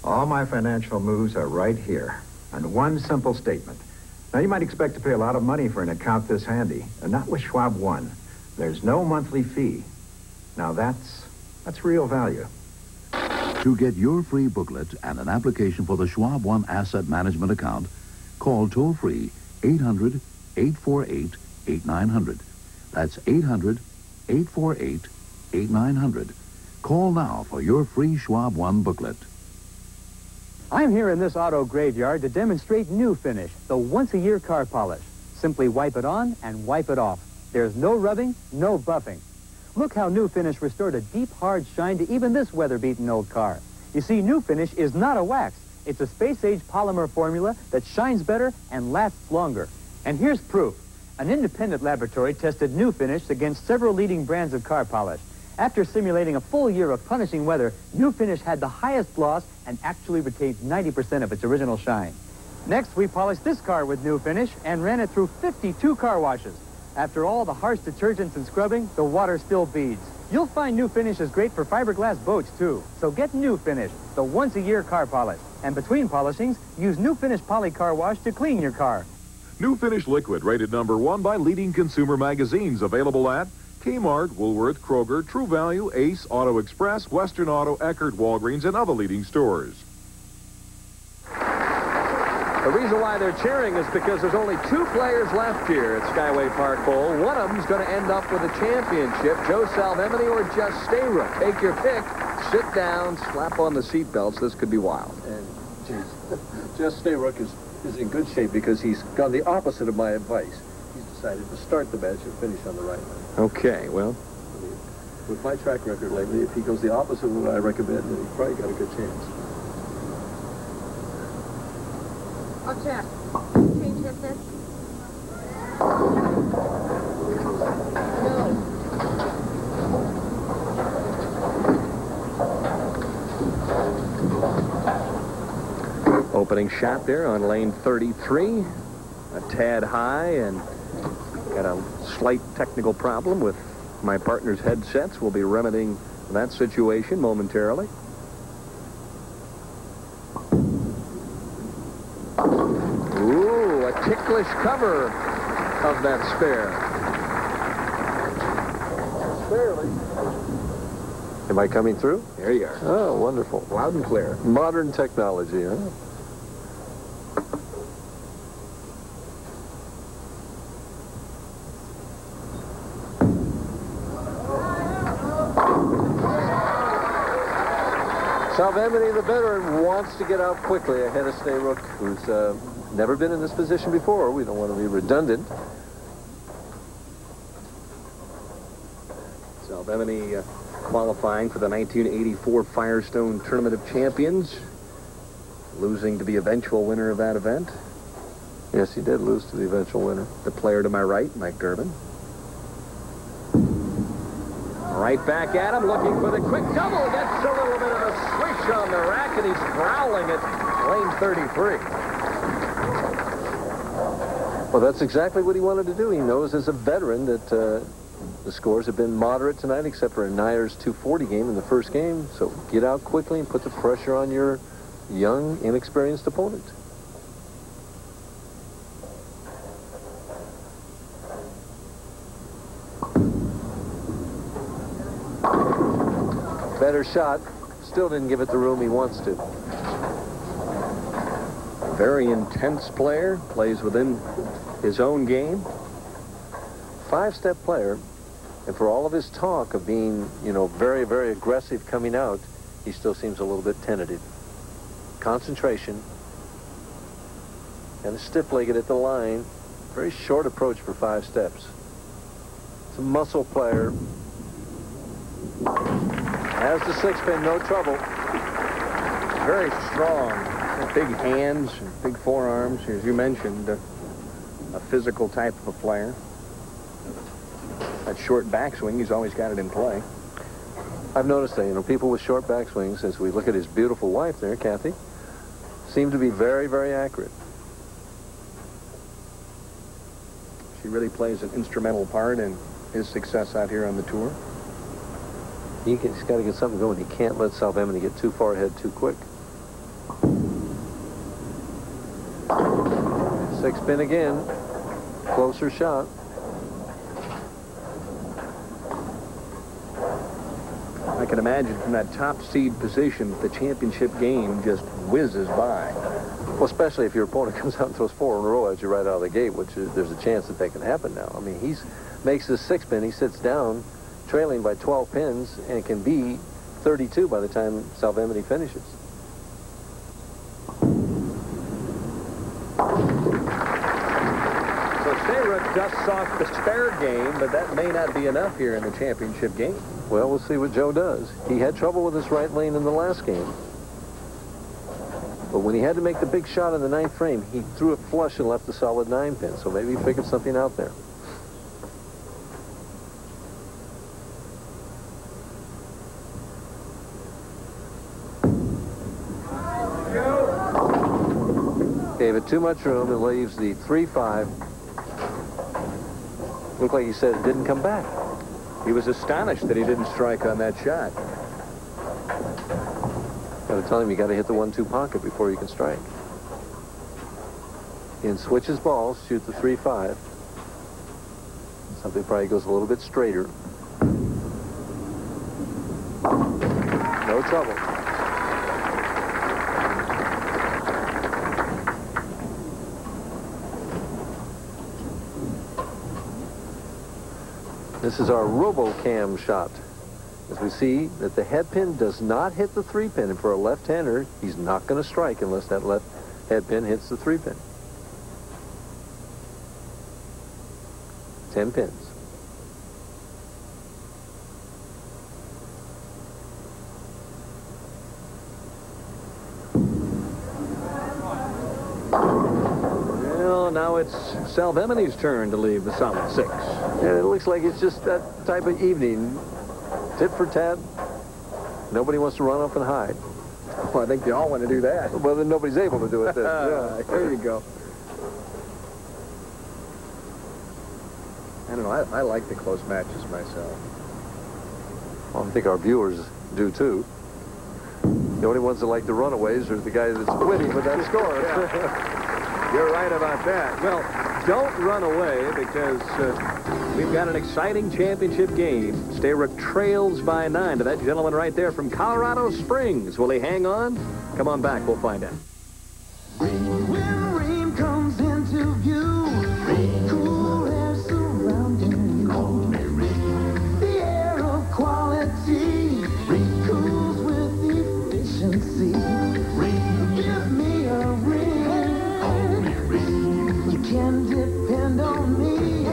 All my financial moves are right here, and one simple statement. Now, you might expect to pay a lot of money for an account this handy, and not with Schwab One. There's no monthly fee. Now, that's real value. To get your free booklet and an application for the Schwab One Asset Management account, call toll-free 800-848-8900. That's 800-848-8900. Call now for your free Schwab One booklet. I'm here in this auto graveyard to demonstrate New Finish, the once-a-year car polish. Simply wipe it on and wipe it off. There's no rubbing, no buffing. Look how New Finish restored a deep, hard shine to even this weather-beaten old car. You see, New Finish is not a wax. It's a space-age polymer formula that shines better and lasts longer. And here's proof. An independent laboratory tested New Finish against several leading brands of car polish. After simulating a full year of punishing weather, New Finish had the highest gloss and actually retained 90% of its original shine. Next, we polished this car with New Finish and ran it through 52 car washes. After all the harsh detergents and scrubbing, the water still beads. You'll find New Finish is great for fiberglass boats, too. So get New Finish, the once-a-year car polish. And between polishings, use New Finish Poly Car Wash to clean your car. New Finish Liquid, rated #1 by leading consumer magazines. Available at Kmart, Woolworth, Kroger, True Value, Ace, Auto Express, Western Auto, Eckerd, Walgreens, and other leading stores. The reason why they're cheering is because there's only 2 players left here at Skyway Park Bowl. One of them's going to end up with a championship, Joe Salvemini or Jess Stayrook. Take your pick, sit down, slap on the seatbelts. This could be wild. And, geez, Jess Stayrook is in good shape because he's gone the opposite of my advice. He's decided to start the match and finish on the right line. Okay, well, with my track record lately, if he goes the opposite of what I recommend, then he's probably got a good chance. Oh, Jeff, change this. opening shot there on lane 33. A tad high, and got a slight technical problem with my partner's headsets. We'll be remedying that situation momentarily. Ooh, a ticklish cover of that spare. Barely. Am I coming through? There you are. Oh, wonderful. Loud and clear. Modern technology, huh? Salvemini, the veteran, wants to get out quickly ahead of Stayrook, who's never been in this position before. We don't want to be redundant. Salvemini qualifying for the 1984 Firestone Tournament of Champions, losing to the eventual winner of that event. Yes, he did lose to the eventual winner. The player to my right, Mike Durbin. Right back at him, looking for the quick double. Gets a little bit of a swish on the rack, and he's growling at lane 33. Well, that's exactly what he wanted to do. He knows as a veteran that the scores have been moderate tonight, except for a Neuer's 240 game in the first game. So get out quickly and put the pressure on your young, inexperienced opponent. Better shot. Still didn't give it the room he wants to. Very intense player. Plays within his own game. Five-step player. And for all of his talk of being, very, very aggressive coming out, he still seems a little bit tentative. Concentration. And stiff-legged at the line. Very short approach for 5 steps. It's a muscle player. Has the 6-pin, no trouble. Very strong. Big hands, big forearms. As you mentioned, a physical type of a player. That short backswing, he's always got it in play. I've noticed that, people with short backswings, as we look at his beautiful wife there, Kathy, seem to be very, very accurate. He really plays an instrumental part in his success out here on the tour. He's got to get something going. He can't let Salvemini get too far ahead too quick. 6-pin again. Closer shot. I can imagine from that top seed position, the championship game just whizzes by. Well, especially if your opponent comes out and throws 4 in a row as you right out of the gate, which there's a chance that can happen now. I mean, he makes this 6-pin. He sits down, trailing by 12 pins, and it can be 32 by the time Salvemini finishes. So Stayrook dusts off the spare game, but that may not be enough here in the championship game. Well, we'll see what Joe does. He had trouble with his right lane in the last game. But when he had to make the big shot in the 9th frame, he threw it flush and left a solid 9-pin. So maybe he figured something out there. Gave it too much room and leaves the 3-5. Looked like he said it didn't come back. He was astonished that he didn't strike on that shot. Got to tell him you got to hit the 1-2 pocket before you can strike. And switches balls, shoot the 3-5. Something probably goes a little bit straighter. No trouble. This is our RoboCam shot. As we see that the head pin does not hit the 3-pin. And for a left-hander, he's not going to strike unless that left head pin hits the 3-pin. 10 pins. Well, now it's Salvemini's turn to leave the solid 6. And it looks like it's just that type of evening. Tit for tat. Nobody wants to run up and hide. Well, I think they all want to do that. Well, then nobody's able to do it then. Yeah. There you go. I don't know. I like the close matches myself. Well, I think our viewers do too. The only ones that like the runaways are the guy that's winning with that score. Yeah. You're right about that. Well, don't run away because we've got an exciting championship game. Stayrook trails by 9 to that gentleman right there from Colorado Springs. Will he hang on? Come on back. We'll find out. When rain comes into view, cool air surrounding you. Call me rain. The air of quality cools with efficiency. Rain. Give me a ring. Call me rain. You can depend on me.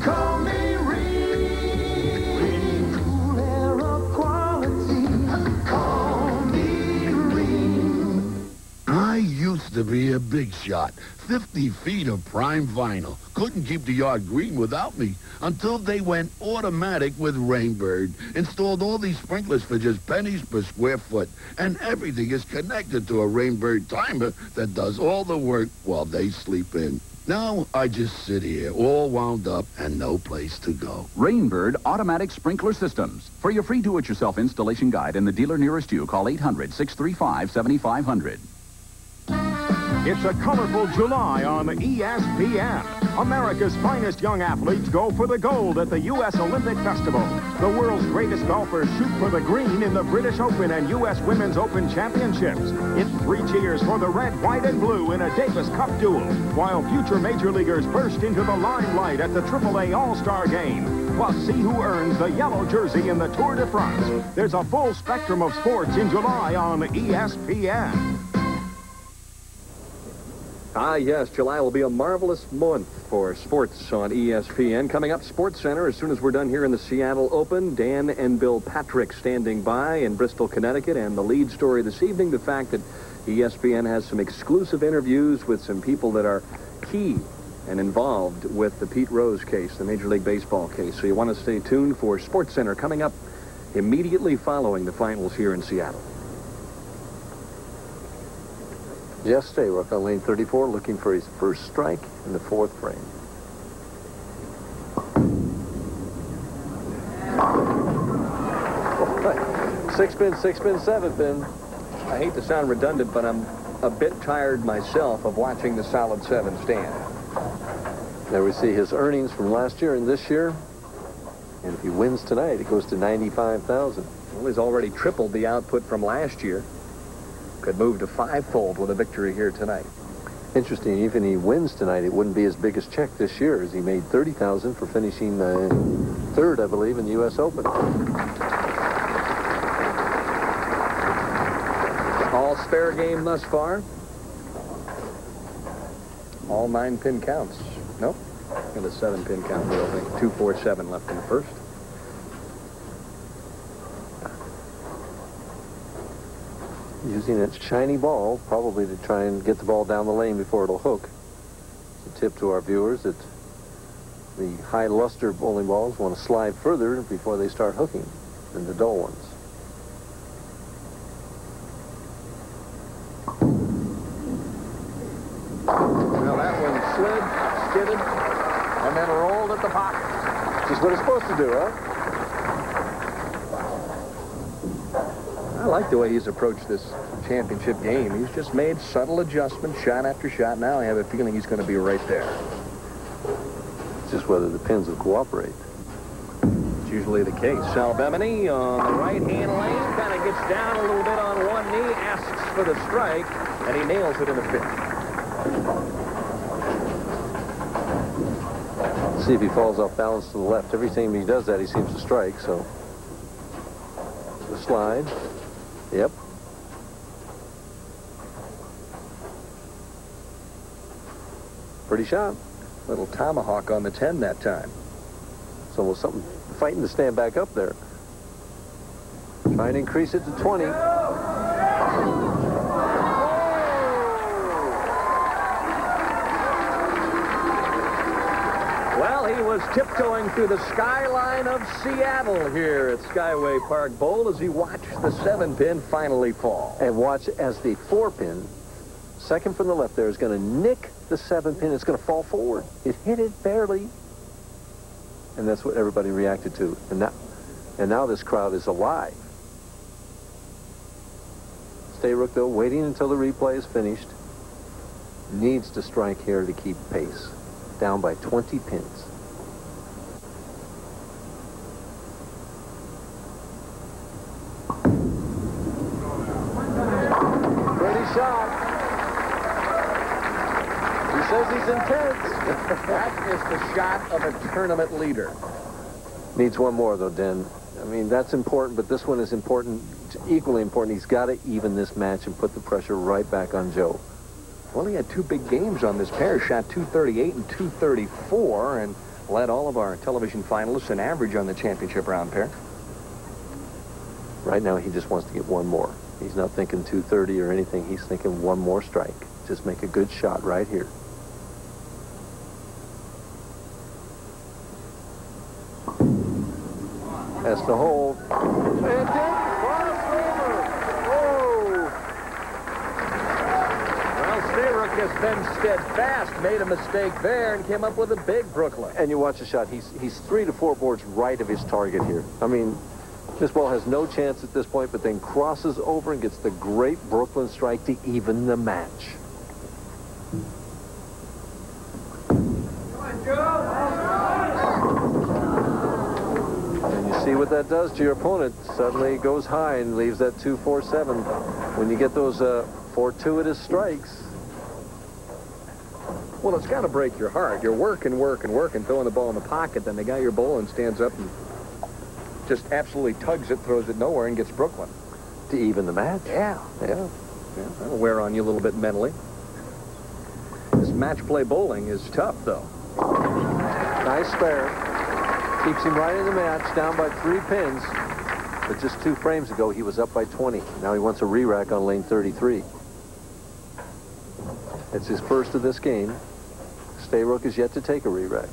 Call me rain. Cool air of quality. Call me rain. I used to be a big shot. 50 feet of prime vinyl. Couldn't keep the yard green without me until they went automatic with Rainbird. Installed all these sprinklers for just pennies per square foot. And everything is connected to a Rainbird timer that does all the work while they sleep in. Now I just sit here all wound up and no place to go. Rainbird Automatic Sprinkler Systems. For your free do-it-yourself installation guide in the dealer nearest you, call 800-635-7500. It's a colorful July on ESPN. America's finest young athletes go for the gold at the U.S. Olympic Festival. The world's greatest golfers shoot for the green in the British Open and U.S. Women's Open Championships. It's 3 cheers for the red, white, and blue in a Davis Cup duel, while future major leaguers burst into the limelight at the AAA All-Star Game. Plus, see who earns the yellow jersey in the Tour de France. There's a full spectrum of sports in July on ESPN. Ah, yes, July will be a marvelous month for sports on ESPN. Coming up, Sports Center, as soon as we're done here in the Seattle Open. Dan and Bill Patrick standing by in Bristol, Connecticut. And the lead story this evening, the fact that ESPN has some exclusive interviews with some people that are key and involved with the Pete Rose case, the Major League Baseball case. So you want to stay tuned for Sports Center coming up immediately following the finals here in Seattle. Jess Stayrook on lane 34 looking for his first strike in the 4th frame. 6-pin, 6-pin, 7-pin. I hate to sound redundant, but I'm a bit tired myself of watching the solid 7 stand. There we see his earnings from last year and this year. And if he wins tonight, it goes to $95,000. Well, he's already tripled the output from last year. Could move to 5-fold with a victory here tonight. Interesting, even if he wins tonight, it wouldn't be his biggest check this year, as he made $30,000 for finishing third, I believe, in the U.S. Open. All spare game thus far. All 9-pin counts. Nope. And a 7-pin count, real thing. 2, 4, 7 left in the first. Using its shiny ball, probably to try and get the ball down the lane before it'll hook. It's a tip to our viewers that the high luster bowling balls want to slide further before they start hooking than the dull ones. Well, that one slid, skidded, and then rolled at the pocket. Just what it's supposed to do, huh? I like the way he's approached this championship game. He's just made subtle adjustments, shot after shot. Now I have a feeling he's going to be right there. It's just whether the pins will cooperate. It's usually the case. Salvemini on the right-hand lane, kind of gets down a little bit on one knee, asks for the strike, and he nails it in the 5th. See if he falls off balance to the left. Every time he does that, he seems to strike, so. The slide. Yep. Pretty shot. Little tomahawk on the 10 that time. It's almost something fighting to stand back up there. Trying to increase it to 20. Well, he was tiptoeing through the skyline of Seattle here at Skyway Park Bowl as he watched the 7-pin finally fall. And watch as the 4-pin, second from the left there, is going to nick the 7-pin. It's going to fall forward. It hit it barely. And that's what everybody reacted to. And now this crowd is alive. Stayrook, though, waiting until the replay is finished, needs to strike here to keep pace. Down by 20 pins. Pretty shot. He says he's intense. That is the shot of a tournament leader. Needs one more, though, Den. I mean, that's important, but this one is important, equally important. He's got to even this match and put the pressure right back on Joe. Well, he had 2 big games on this pair, shot 238 and 234, and led all of our television finalists in average on the championship round pair. Right now, he just wants to get one more. He's not thinking 230 or anything. He's thinking one more strike. Just make a good shot right here. That's the hold. And then crossover. Oh! Well, Stayrook has been steadfast, made a mistake there, and came up with a big Brooklyn. And you watch the shot. He's 3 to 4 boards right of his target here. I mean, this ball has no chance at this point, but then crosses over and gets the great Brooklyn strike to even the match. And you see what that does to your opponent. Suddenly it goes high and leaves that 2-4-7. When you get those fortuitous strikes. Well, it's got to break your heart. You're working, throwing the ball in the pocket, then the guy you're bowling stands up and just absolutely tugs it, throws it nowhere, and gets Brooklyn. To even the match? Yeah. That'll wear on you a little bit mentally. This match play bowling is tough, though. Nice spare. Keeps him right in the match, down by 3 pins. But just 2 frames ago, he was up by 20. Now he wants a re-rack on lane 33. It's his first of this game. Stayrook is yet to take a re-rack.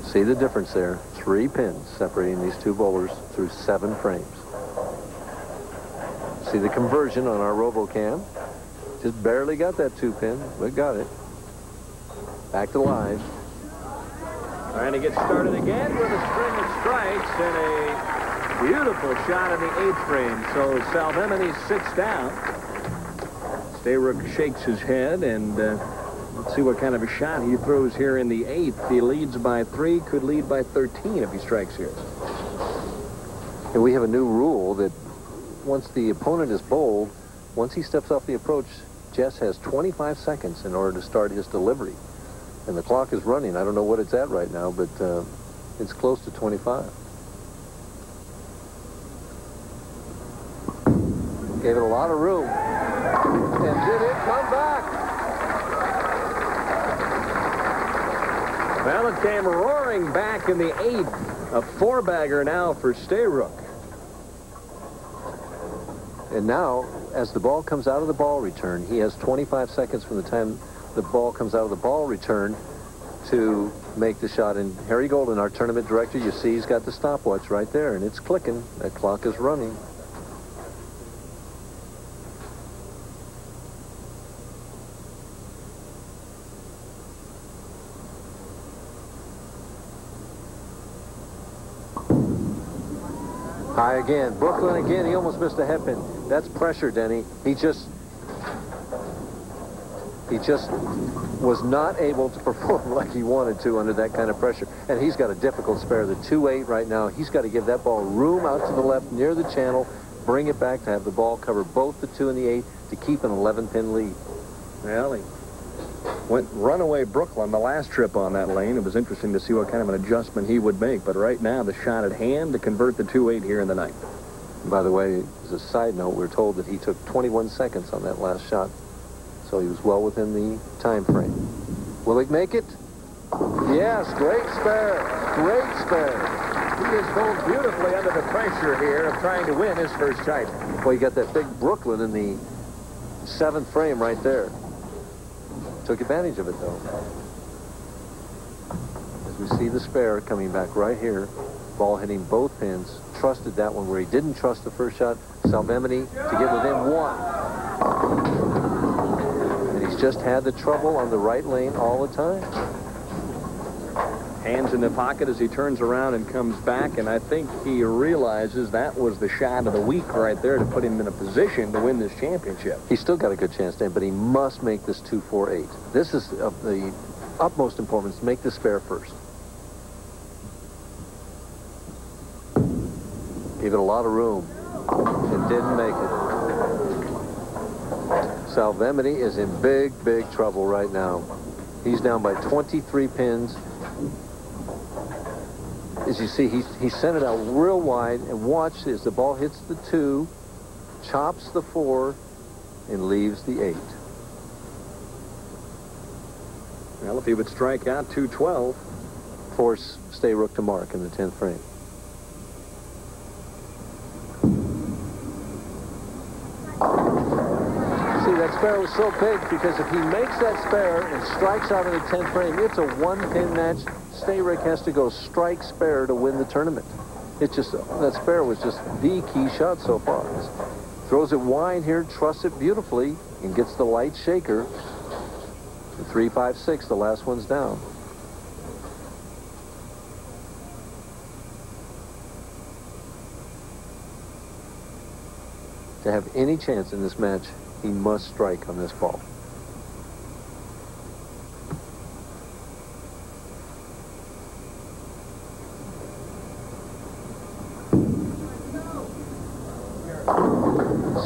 See the difference there. 3 pins separating these 2 bowlers through 7 frames. See the conversion on our RoboCam. Just barely got that 2 pin, but got it. Back to live. Trying to get started again with a string of strikes and a beautiful shot in the 8th frame. So Salvemini 6 down. Stayrook shakes his head, and let's see what kind of a shot he throws here in the 8th. He leads by 3, could lead by 13 if he strikes here. And we have a new rule that once the opponent is bowled, once he steps off the approach, Jess has 25 seconds in order to start his delivery. And the clock is running. I don't know what it's at right now, but it's close to 25. Gave it a lot of room. And did it come back? Well, it came roaring back in the 8th. A 4-bagger now for Stayrook. And now, as the ball comes out of the ball return, he has 25 seconds from the time the ball comes out of the ball return to make the shot. And Harry Golden, our tournament director, you see he's got the stopwatch right there, and it's clicking. That clock is running. High again. Brooklyn again. He almost missed a hairpin. That's pressure, Denny. He just was not able to perform like he wanted to under that kind of pressure. And he's got a difficult spare. The 2-8 right now. He's got to give that ball room out to the left near the channel, bring it back to have the ball cover both the 2 and the 8 to keep an 11-pin lead. Well, he went runaway Brooklyn the last trip on that lane. It was interesting to see what kind of an adjustment he would make. But right now, the shot at hand to convert the 2-8 here in the 9th. By the way, as a side note, we're told that he took 21 seconds on that last shot. So he was well within the time frame. Will he make it? Yes, great spare. Great spare. He is bowled beautifully under the pressure here of trying to win his first title. Well, you got that big Brooklyn in the 7th frame right there. Took advantage of it, though. As we see the spare coming back right here. Ball hitting both pins. Trusted that one where he didn't trust the first shot. Salvemini to get within 1. And he's just had the trouble on the right lane all the time. Hands in the pocket as he turns around and comes back, and I think he realizes that was the shot of the week right there to put him in a position to win this championship. He's still got a good chance, Dan, but he must make this 2-4-8. This is of the utmost importance. Make the spare first. Gave it a lot of room and didn't make it. Salvemini is in big, big trouble right now. He's down by 23 pins. As you see, he sent it out real wide, and watch as the ball hits the 2, chops the 4, and leaves the 8. Well, if he would strike out 212, force Stayrook to mark in the 10th frame. See, that spare was so big because if he makes that spare and strikes out in the 10th frame, it's a 1-pin match. Stayrook has to go strike spare to win the tournament. It's just, that spare was just the key shot so far. Throws it wide here, trusts it beautifully, and gets the light shaker. 3-5-6, the last one's down. To have any chance in this match, he must strike on this ball.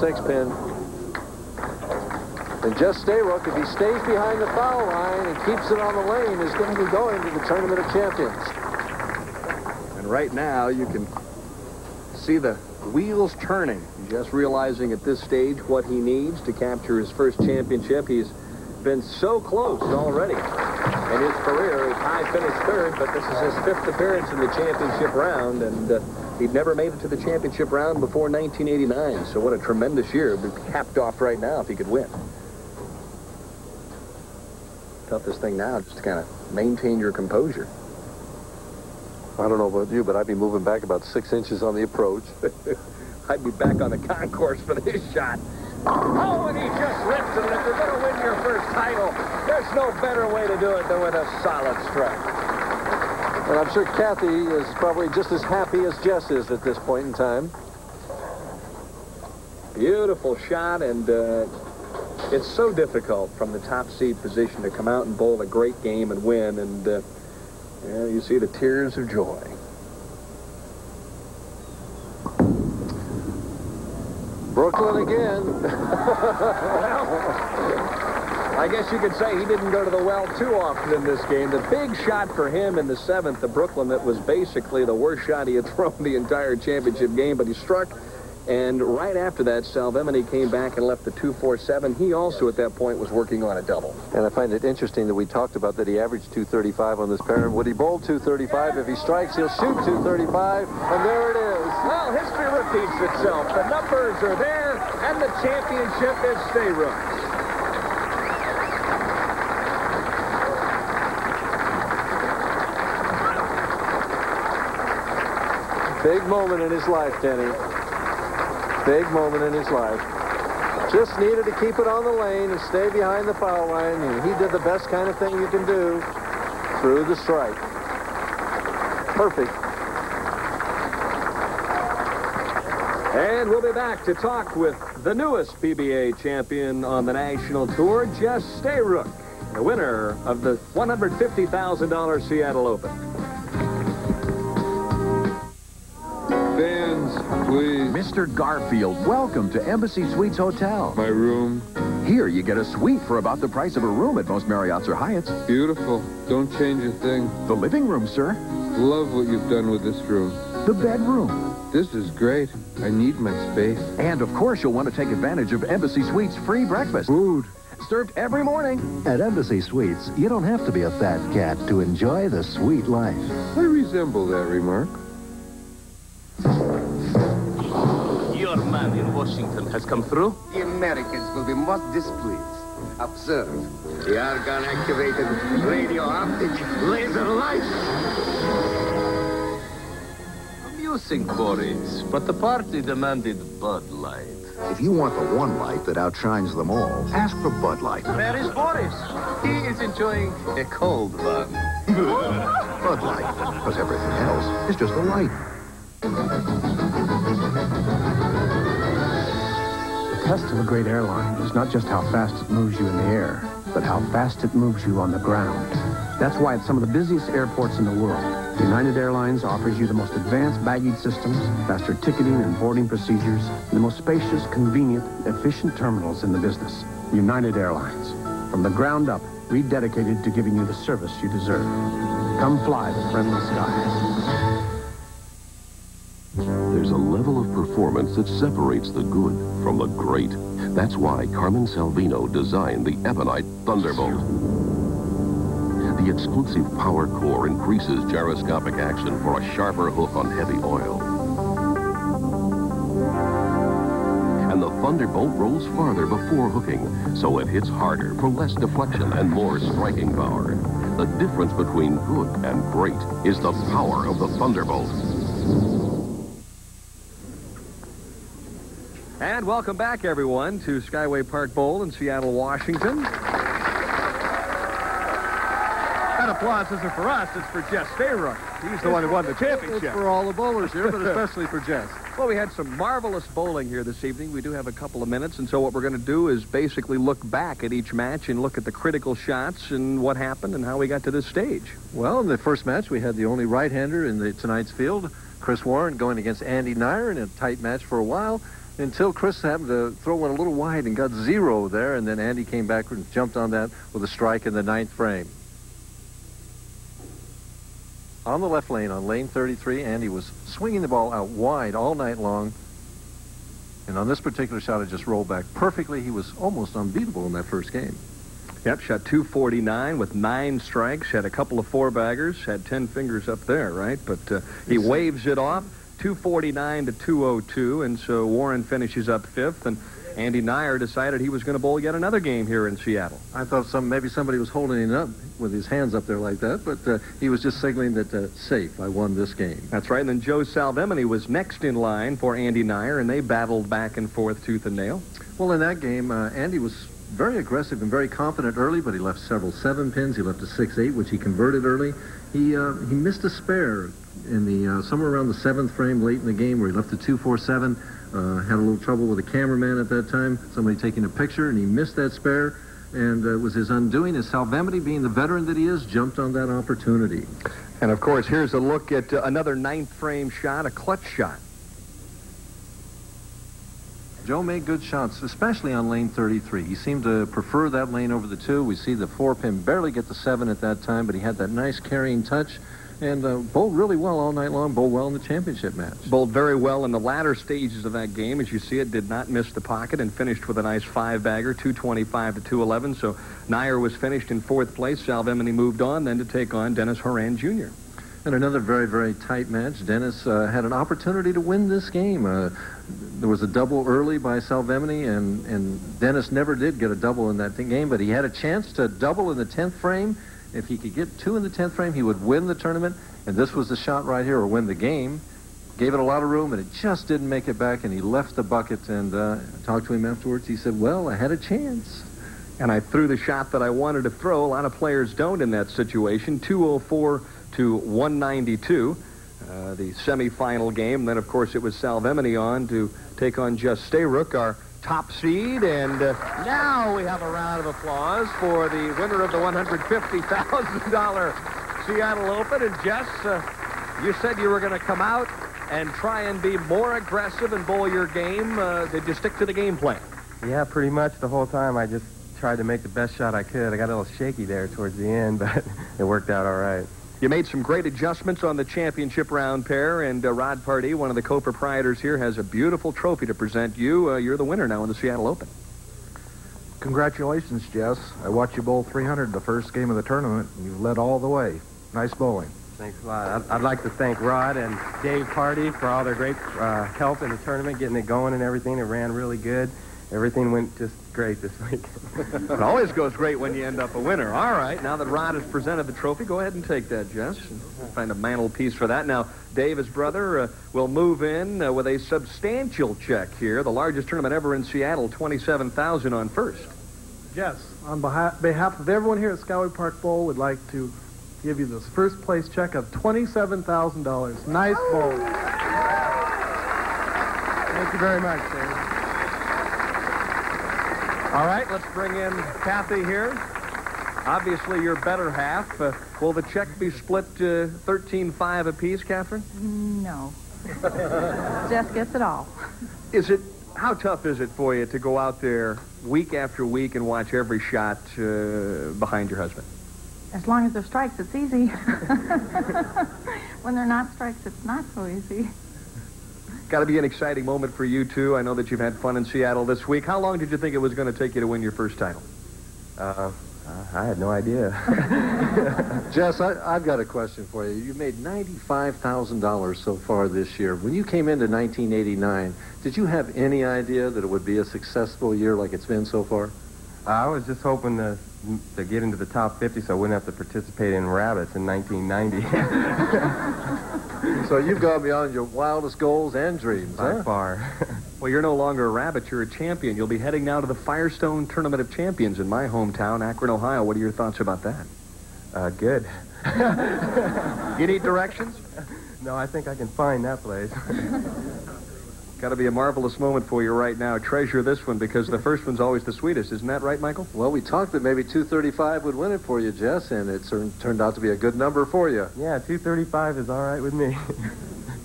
Six pin. And Jess Stayrook, if he stays behind the foul line and keeps it on the lane, is going to be going to the Tournament of Champions. And right now, you can see the wheels turning. Just realizing at this stage what he needs to capture his first championship. He's been so close already in his career. His high finished 3rd, but this is his 5th appearance in the championship round, and he'd never made it to the championship round before 1989. So what a tremendous year. It'd be capped off right now if he could win. Toughest thing now just to kind of maintain your composure. I don't know about you, but I'd be moving back about 6 inches on the approach. I'd be back on the concourse for this shot. Oh, and he just rips it. If you're going to win your first title, there's no better way to do it than with a solid strike. And I'm sure Kathy is probably just as happy as Jess is at this point in time. Beautiful shot, and it's so difficult from the top seed position to come out and bowl a great game and win, and yeah, you see the tears of joy. Brooklyn again. I guess you could say he didn't go to the well too often in this game. The big shot for him in the 7th, the Brooklyn, that was basically the worst shot he had thrown the entire championship game, but he struck. And right after that, Salvemini came back and left the 2-4-7. He also, at that point, was working on a double. And I find it interesting that we talked about that he averaged 235 on this pair. Would he bowl 235? If he strikes, he'll shoot 235. And there it is. Well, history repeats itself. The numbers are there, and the championship is Stayrook. Big moment in his life, Denny. Big moment in his life. Just needed to keep it on the lane and stay behind the foul line, and he did the best kind of thing you can do through the strike. Perfect. And we'll be back to talk with the newest PBA champion on the national tour, Jess Stayrook, the winner of the $150,000 Seattle Open. Fans, please. Mr. Garfield, welcome to Embassy Suites Hotel. My room. Here, you get a suite for about the price of a room at most Marriotts or Hyatts. Beautiful. Don't change a thing. The living room, sir. Love what you've done with this room. The bedroom. This is great. I need my space. And, of course, you'll want to take advantage of Embassy Suites' free breakfast. Food. Served every morning. At Embassy Suites, you don't have to be a fat cat to enjoy the sweet life. I resemble that remark. Your man in Washington has come through? The Americans will be most displeased. Observe. The argon-activated radio-optic laser light. Amusing, Boris, but the party demanded Bud Light. If you want the one light that outshines them all, ask for Bud Light. Where is Boris? He is enjoying a cold one. Bud Light, because everything else is just a light. The test of a great airline is not just how fast it moves you in the air, but how fast it moves you on the ground. That's why at some of the busiest airports in the world, United Airlines offers you the most advanced baggage systems, faster ticketing and boarding procedures, and the most spacious, convenient, efficient terminals in the business. United Airlines. From the ground up, rededicated to giving you the service you deserve. Come fly the friendly skies. There's a level of performance that separates the good from the great. That's why Carmen Salvino designed the Ebonite Thunderbolt. The exclusive power core increases gyroscopic action for a sharper hook on heavy oil. And the Thunderbolt rolls farther before hooking, so it hits harder for less deflection and more striking power. The difference between good and great is the power of the Thunderbolt. And welcome back, everyone, to Skyway Park Bowl in Seattle, Washington. That applause isn't for us, it's for Jess Stayrook. He's the one who won the championship. It's for all the bowlers here, but especially for Jess. Well, we had some marvelous bowling here this evening. We do have a couple of minutes, and so what we're going to do is basically look back at each match and look at the critical shots and what happened and how we got to this stage. Well, in the first match, we had the only right-hander in tonight's field, Chris Warren, going against Andy Neuer in a tight match for a while, until Chris happened to throw one a little wide and got 0 there, and then Andy came back and jumped on that with a strike in the 9th frame. On the left lane, on lane 33, Andy was swinging the ball out wide all night long. And on this particular shot, it just rolled back perfectly. He was almost unbeatable in that first game. Yep, shot 249 with 9 strikes, had a couple of 4-baggers, had 10 fingers up there, right? But he waves it off, 249 to 202, and so Warren finishes up 5th, and Andy Neuer decided he was going to bowl yet another game here in Seattle. I thought maybe somebody was holding him up with his hands up there like that, but he was just signaling that safe, I won this game. That's right, and then Joe Salvemini was next in line for Andy Neuer, and they battled back and forth tooth and nail. Well, in that game, Andy was very aggressive and very confident early, but he left several 7-pins. He left a 6-8, which he converted early. He missed a spare in the somewhere around the 7th frame late in the game where he left a 2-4-7. Had a little trouble with the cameraman at that time, somebody taking a picture, and he missed that spare, and it was his undoing as Salvemini, being the veteran that he is, jumped on that opportunity. And, of course, here's a look at another 9th frame shot, a clutch shot. Joe made good shots, especially on lane 33. He seemed to prefer that lane over the 2. We see the 4-pin barely get the 7 at that time, but he had that nice carrying touch. And bowled really well all night long, bowled well in the championship match. Bowled very well in the latter stages of that game. As you see it, did not miss the pocket and finished with a nice 5-bagger, 225 to 211. So Neuer was finished in 4th place. Salvemini moved on then to take on Dennis Horan Jr. And another very, very tight match. Dennis had an opportunity to win this game. There was a double early by Salvemini, and Dennis never did get a double in that game, but he had a chance to double in the 10th frame. If he could get 2 in the 10th frame, he would win the tournament. And this was the shot right here, or win the game. Gave it a lot of room, and it just didn't make it back, and he left the bucket. And I talked to him afterwards. He said, well, I had a chance. And I threw the shot that I wanted to throw. A lot of players don't in that situation. 204 to 192. The semifinal game. Then, of course, it was Salvemini on to take on Jess Stayrook, our top seed, and now we have a round of applause for the winner of the $150,000 Seattle Open. And Jess, you said you were going to come out and try and be more aggressive and bowl your game. Did you stick to the game plan? Yeah, pretty much the whole time. I just tried to make the best shot I could. I got a little shaky there towards the end, but it worked out all right. You made some great adjustments on the championship round pair, and Rod Pardee, one of the co-proprietors here, has a beautiful trophy to present you. You're the winner now in the Seattle Open. Congratulations, Jess. I watched you bowl 300 the first game of the tournament, and you led all the way. Nice bowling. Thanks a lot. I'd like to thank Rod and Dave Pardee for all their great help in the tournament, getting it going and everything. It ran really good. Everything went just great this week. It always goes great when you end up a winner. All right, now that Rod has presented the trophy, go ahead and take that, Jess. Find a mantelpiece for that. Now, Dave, his brother, will move in with a substantial check here. The largest tournament ever in Seattle, $27,000 on first. Jess, on behalf of everyone here at Skyway Park Bowl, would like to give you this first place check of $27,000. Nice bowl. Thank you very much, Dave. All right, let's bring in Kathy here. Obviously, your better half. Will the check be split 13-5 apiece, Catherine? No. Jess gets it all. How tough is it for you to go out there week after week and watch every shot behind your husband? As long as they're strikes, it's easy. When they're not strikes, it's not so easy. Got to be an exciting moment for you, too. I know that you've had fun in Seattle this week. How long did you think it was going to take you to win your first title? I had no idea. Jess, I've got a question for you. You made $95,000 so far this year. When you came into 1989, did you have any idea that it would be a successful year like it's been so far? I was just hoping to get into the top 50 so I wouldn't have to participate in rabbits in 1990. So you've gone beyond your wildest goals and dreams, By far. Well, you're no longer a rabbit. You're a champion. You'll be heading now to the Firestone Tournament of Champions in my hometown, Akron, Ohio. What are your thoughts about that? Good. You need directions? No, I think I can find that place. Got to be a marvelous moment for you right now. Treasure this one because the first one's always the sweetest. Isn't that right, Michael? Well, we talked that maybe 235 would win it for you, Jess, and it turned out to be a good number for you. Yeah, 235 is all right with me.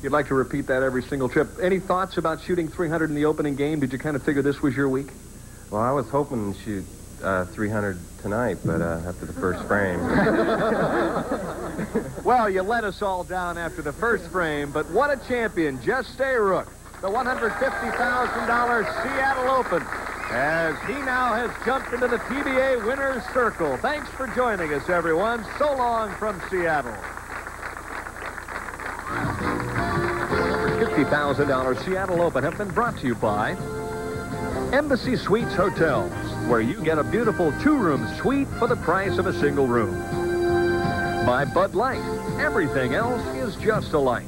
You'd like to repeat that every single trip. Any thoughts about shooting 300 in the opening game? Did you kind of figure this was your week? Well, I was hoping to shoot 300 tonight, but after the first frame. Well, you let us all down after the first frame, but what a champion, Jess Stayrook. The $150,000 Seattle Open, as he now has jumped into the PBA Winners Circle. Thanks for joining us, everyone. So long from Seattle. $50,000 Seattle Open have been brought to you by Embassy Suites Hotels, where you get a beautiful two-room suite for the price of a single room. By Bud Light. Everything else is just a light.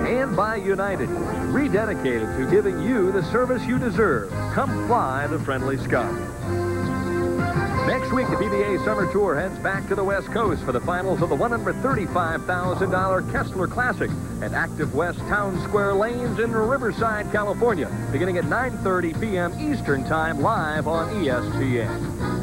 And by United, rededicated to giving you the service you deserve. Come fly the friendly sky. Next week, the PBA Summer Tour heads back to the West Coast for the finals of the $135,000 Kessler Classic at Active West Town Square Lanes in Riverside, California, beginning at 9:30 p.m. Eastern Time, live on ESPN.